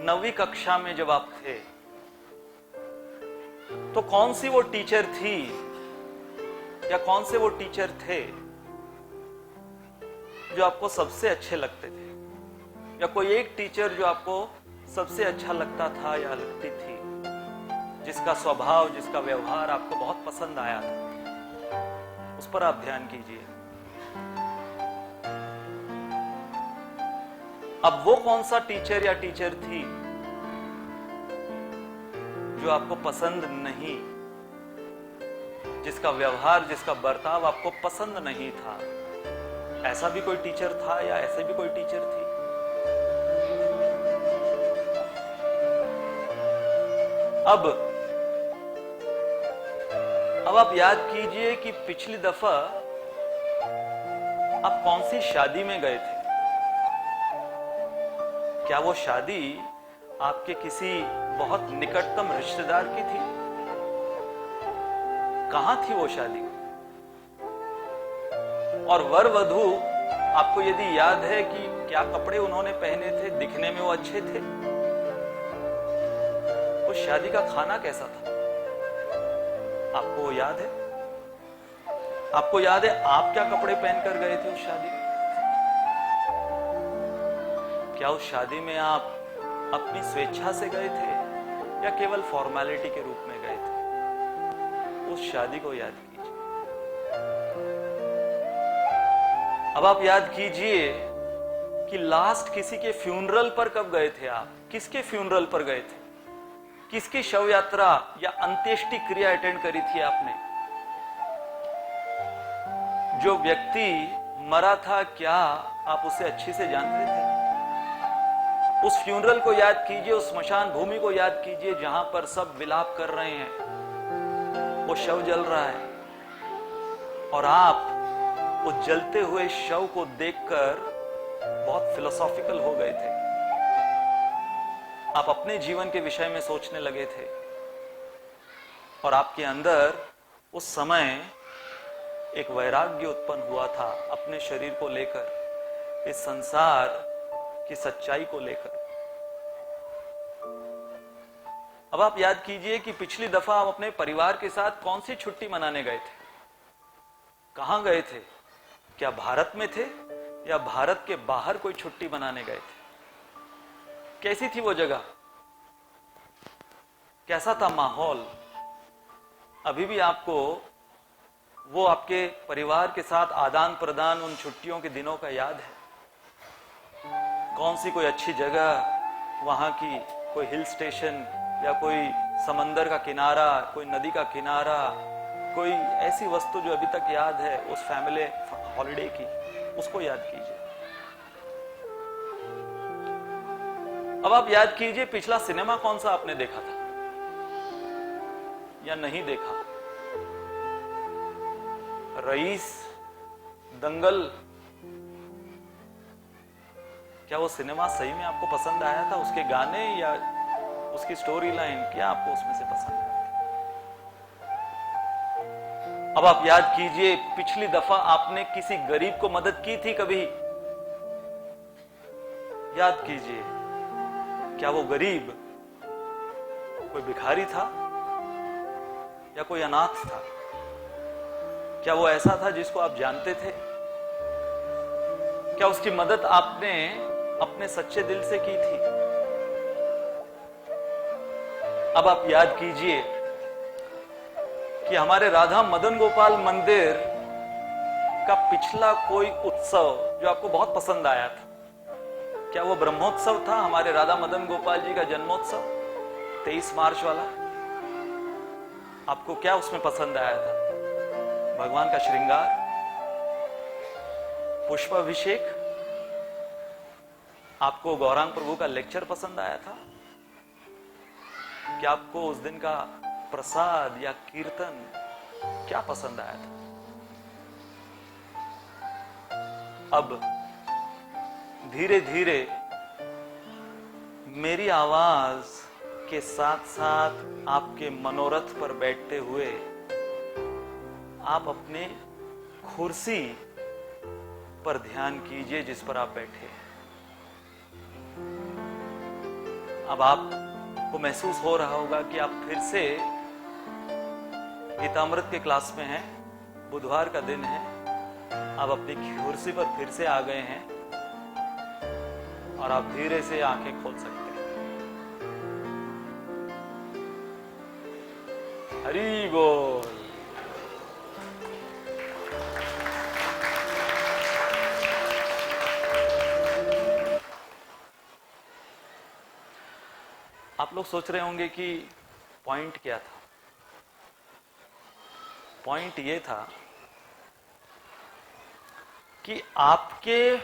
9वीं कक्षा में जब आप थे, तो कौन सी वो टीचर थी या कौन से वो टीचर थे जो आपको सबसे अच्छे लगते थे, या कोई एक टीचर जो आपको सबसे अच्छा लगता था या लगती थी, जिसका स्वभाव, जिसका व्यवहार आपको बहुत पसंद आया था, उस पर आप ध्यान कीजिए. अब वो कौन सा टीचर या टीचर थी जो आपको पसंद नहीं, जिसका व्यवहार, जिसका बर्ताव आपको पसंद नहीं था? ऐसा भी कोई टीचर था या ऐसे भी कोई टीचर थी? अब आप याद कीजिए कि पिछली दफा आप कौन सी शादी में गए थे. क्या वो शादी आपके किसी बहुत निकटतम रिश्तेदार की थी? कहां थी वो शादी? और वर वधू आपको यदि याद है कि क्या कपड़े उन्होंने पहने थे, दिखने में वो अच्छे थे? उस शादी का खाना कैसा था? आपको वो याद है? आपको याद है आप क्या कपड़े पहनकर गए थे उस शादी में? क्या उस शादी में आप अपनी स्वेच्छा से गए थे या केवल फॉर्मेलिटी के रूप में गए थे? उस शादी को याद कीजिए. अब आप याद कीजिए कि लास्ट किसी के फ्यूनरल पर कब गए थे आप? किसके फ्यूनरल पर गए थे? किसकी शव यात्रा या अंत्येष्टि क्रिया अटेंड करी थी आपने? जो व्यक्ति मरा था, क्या आप उसे अच्छी से जानते थे? उस फ्यूनरल को याद कीजिए, उस स्मशान भूमि को याद कीजिए जहां पर सब विलाप कर रहे हैं, वो शव जल रहा है और आप उस जलते हुए शव को देखकर बहुत फिलोसॉफिकल हो गए थे. आप अपने जीवन के विषय में सोचने लगे थे और आपके अंदर उस समय एक वैराग्य उत्पन्न हुआ था अपने शरीर को लेकर, इस संसार की सच्चाई को लेकर. अब आप याद कीजिए कि पिछली दफा आप अपने परिवार के साथ कौन सी छुट्टी मनाने गए थे? कहां गए थे? क्या भारत में थे या भारत के बाहर कोई छुट्टी मनाने गए थे? कैसी थी वो जगह? कैसा था माहौल? अभी भी आपको वो आपके परिवार के साथ आदान प्रदान उन छुट्टियों के दिनों का याद है? कौन सी कोई अच्छी जगह, वहां की कोई हिल स्टेशन या कोई समंदर का किनारा, कोई नदी का किनारा, कोई ऐसी वस्तु जो अभी तक याद है उस फैमिली हॉलिडे की, उसको याद कीजिए. अब आप याद कीजिए पिछला सिनेमा कौन सा आपने देखा था या नहीं देखा? रईस, दंगल, क्या वो सिनेमा सही में आपको पसंद आया था? उसके गाने या उसकी स्टोरी लाइन, क्या आपको उसमें से पसंद आया? अब आप याद कीजिए पिछली दफा आपने किसी गरीब को मदद की थी कभी? याद कीजिए, क्या वो गरीब कोई भिखारी था या कोई अनाथ था? क्या वो ऐसा था जिसको आप जानते थे? क्या उसकी मदद आपने अपने सच्चे दिल से की थी? अब आप याद कीजिए कि हमारे राधा मदन गोपाल मंदिर का पिछला कोई उत्सव जो आपको बहुत पसंद आया था, क्या वो ब्रह्मोत्सव था हमारे राधा मदन गोपाल जी का जन्मोत्सव 23 मार्च वाला? आपको क्या उसमें पसंद आया था? भगवान का श्रृंगार, पुष्पाभिषेक, आपको गौरांग प्रभु का लेक्चर पसंद आया था? क्या आपको उस दिन का प्रसाद या कीर्तन क्या पसंद आया था? अब धीरे धीरे मेरी आवाज के साथ साथ आपके मनोरथ पर बैठते हुए आप अपने कुर्सी पर ध्यान कीजिए जिस पर आप बैठे हैं। अब आपको महसूस हो रहा होगा कि आप फिर से गीतामृत के क्लास में हैं, बुधवार का दिन है, आप अपनी कुर्सी पर फिर से आ गए हैं और आप धीरे से आंखें खोल सकते हैं। हरि बोल। आप लोग सोच रहे होंगे कि पॉइंट क्या था? पॉइंट ये था कि आपके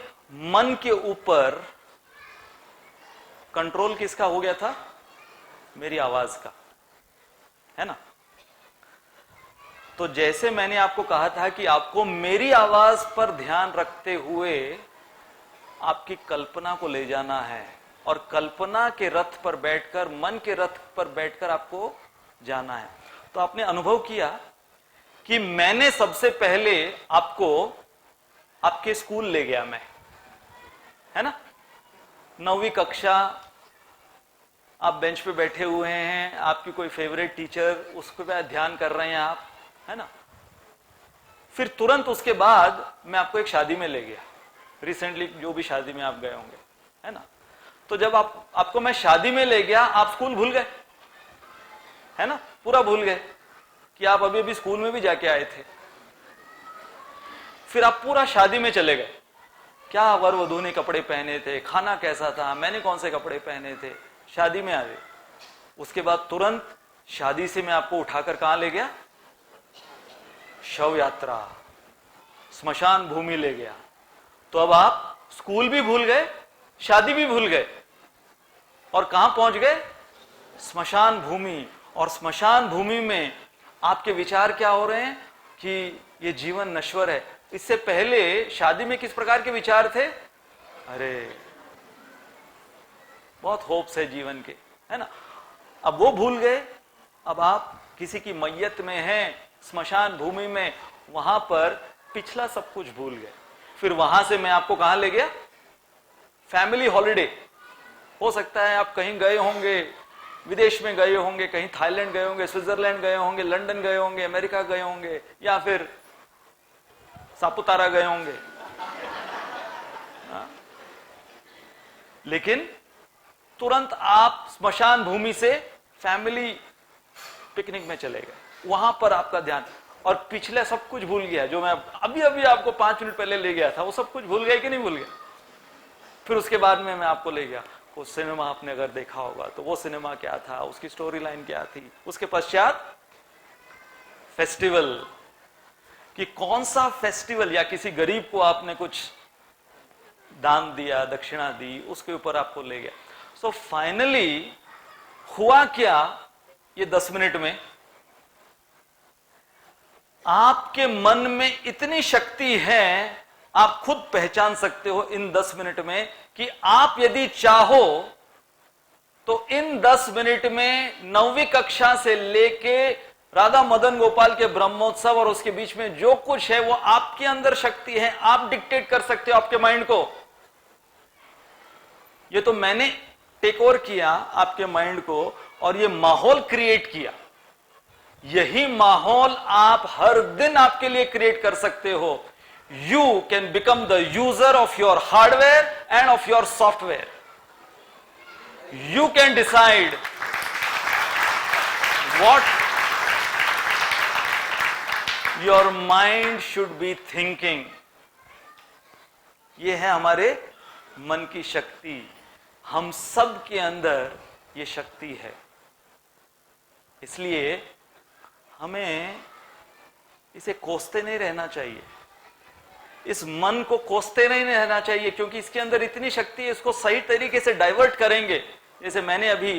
मन के ऊपर कंट्रोल किसका हो गया था? मेरी आवाज का, है ना? तो जैसे मैंने आपको कहा था कि आपको मेरी आवाज पर ध्यान रखते हुए आपकी कल्पना को ले जाना है और कल्पना के रथ पर बैठकर, मन के रथ पर बैठकर आपको जाना है। तो आपने अनुभव किया कि मैंने सबसे पहले आपको आपके स्कूल ले गया मैं, है ना? 9वीं कक्षा, आप बेंच पे बैठे हुए हैं, आपकी कोई फेवरेट टीचर, उसके पे ध्यान कर रहे हैं आप, है ना? फिर तुरंत उसके बाद मैं आपको एक शादी में ले गया, रिसेंटली जो भी शादी में आप गए होंगे, है ना? तो जब आपको मैं शादी में ले गया, आप स्कूल भूल गए, है ना? पूरा भूल गए कि आप अभी अभी स्कूल में भी जाके आए थे। फिर आप पूरा शादी में चले गए, क्या वर वधू ने कपड़े पहने थे, खाना कैसा था, मैंने कौन से कपड़े पहने थे, शादी में आ गए। उसके बाद तुरंत शादी से मैं आपको उठाकर कहां ले गया? शव यात्रा, स्मशान भूमि ले गया। तो अब आप स्कूल भी भूल गए, शादी भी भूल गए और कहां पहुंच गए? स्मशान भूमि। और स्मशान भूमि में आपके विचार क्या हो रहे हैं कि ये जीवन नश्वर है। इससे पहले शादी में किस प्रकार के विचार थे? अरे बहुत होप्स है जीवन के, है ना? अब वो भूल गए। अब आप किसी की मैयत में हैं, स्मशान भूमि में, वहां पर पिछला सब कुछ भूल गए। फिर वहां से मैं आपको कहां ले गया? Family holiday. हो सकता है आप कहीं गए होंगे, विदेश में गए होंगे, कहीं थाईलैंड गए होंगे, स्विट्जरलैंड गए होंगे, लंदन गए होंगे, अमेरिका गए होंगे, या फिर सापुतारा गए होंगे। लेकिन तुरंत आप स्मशान भूमि से फैमिली पिकनिक में चले गए, वहां पर आपका ध्यान, और पिछले सब कुछ भूल गया। जो मैं अभी अभी आपको 5 मिनट पहले ले गया था, वो सब कुछ भूल गए कि नहीं भूल गया? फिर उसके बाद में मैं आपको ले गया, वो सिनेमा आपने अगर देखा होगा तो वो सिनेमा क्या था, उसकी स्टोरी लाइन क्या थी। उसके पश्चात फेस्टिवल, कि कौन सा फेस्टिवल, या किसी गरीब को आपने कुछ दान दिया, दक्षिणा दी, उसके ऊपर आपको ले गया। सो फाइनली हुआ क्या? ये 10 मिनट में आपके मन में इतनी शक्ति है, आप खुद पहचान सकते हो इन 10 मिनट में कि आप यदि चाहो तो इन 10 मिनट में 9वीं कक्षा से लेके राधा मदन गोपाल के ब्रह्मोत्सव और उसके बीच में जो कुछ है वो आपके अंदर शक्ति है। आप डिक्टेट कर सकते हो आपके माइंड को। ये तो मैंने टेक ओवर किया आपके माइंड को और ये माहौल क्रिएट किया। यही माहौल आप हर दिन आपके लिए क्रिएट कर सकते हो। You can become the user of your hardware and of your software. You can decide what your mind should be thinking. ये है हमारे मन की शक्ति, हम सब के अंदर ये शक्ति है। इसलिए हमें इसे कोसते नहीं रहना चाहिए, इस मन को कोसते नहीं रहना चाहिए, क्योंकि इसके अंदर इतनी शक्ति है। इसको सही तरीके से डाइवर्ट करेंगे, जैसे मैंने अभी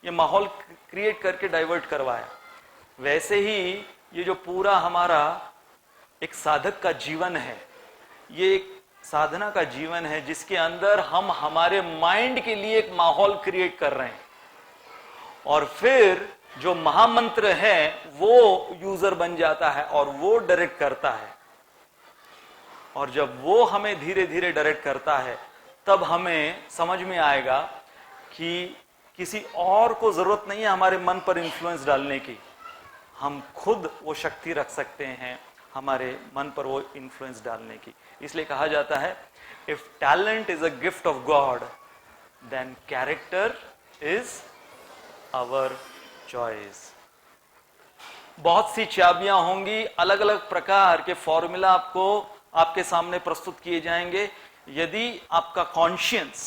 ये माहौल क्रिएट करके डाइवर्ट करवाया, वैसे ही ये जो पूरा हमारा एक साधक का जीवन है, ये एक साधना का जीवन है, जिसके अंदर हम हमारे माइंड के लिए एक माहौल क्रिएट कर रहे हैं, और फिर जो महामंत्र है वो यूजर बन जाता है और वो डायरेक्ट करता है। और जब वो हमें धीरे धीरे डायरेक्ट करता है, तब हमें समझ में आएगा कि किसी और को जरूरत नहीं है हमारे मन पर इंफ्लुएंस डालने की, हम खुद वो शक्ति रख सकते हैं हमारे मन पर वो इंफ्लुएंस डालने की। इसलिए कहा जाता है, if talent is a gift of God, then character is our choice. बहुत सी चाबियां होंगी, अलग अलग प्रकार के फॉर्मूला आपको आपके सामने प्रस्तुत किए जाएंगे। यदि आपका कॉन्शियंस,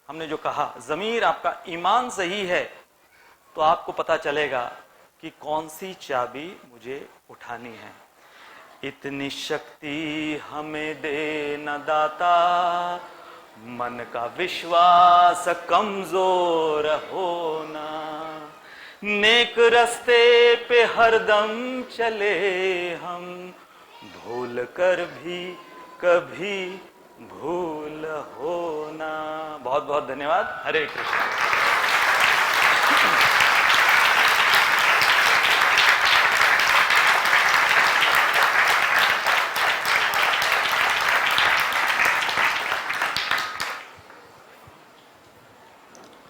हमने जो कहा जमीर, आपका ईमान सही है, तो आपको पता चलेगा कि कौन सी चाबी मुझे उठानी है। इतनी शक्ति हमें दे न दाता, मन का विश्वास कमजोर होना, नेक रास्ते पे हरदम चले हम, भूल कर भी कभी भूल होना। बहुत बहुत धन्यवाद। हरे कृष्ण।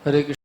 हरे कृष्ण।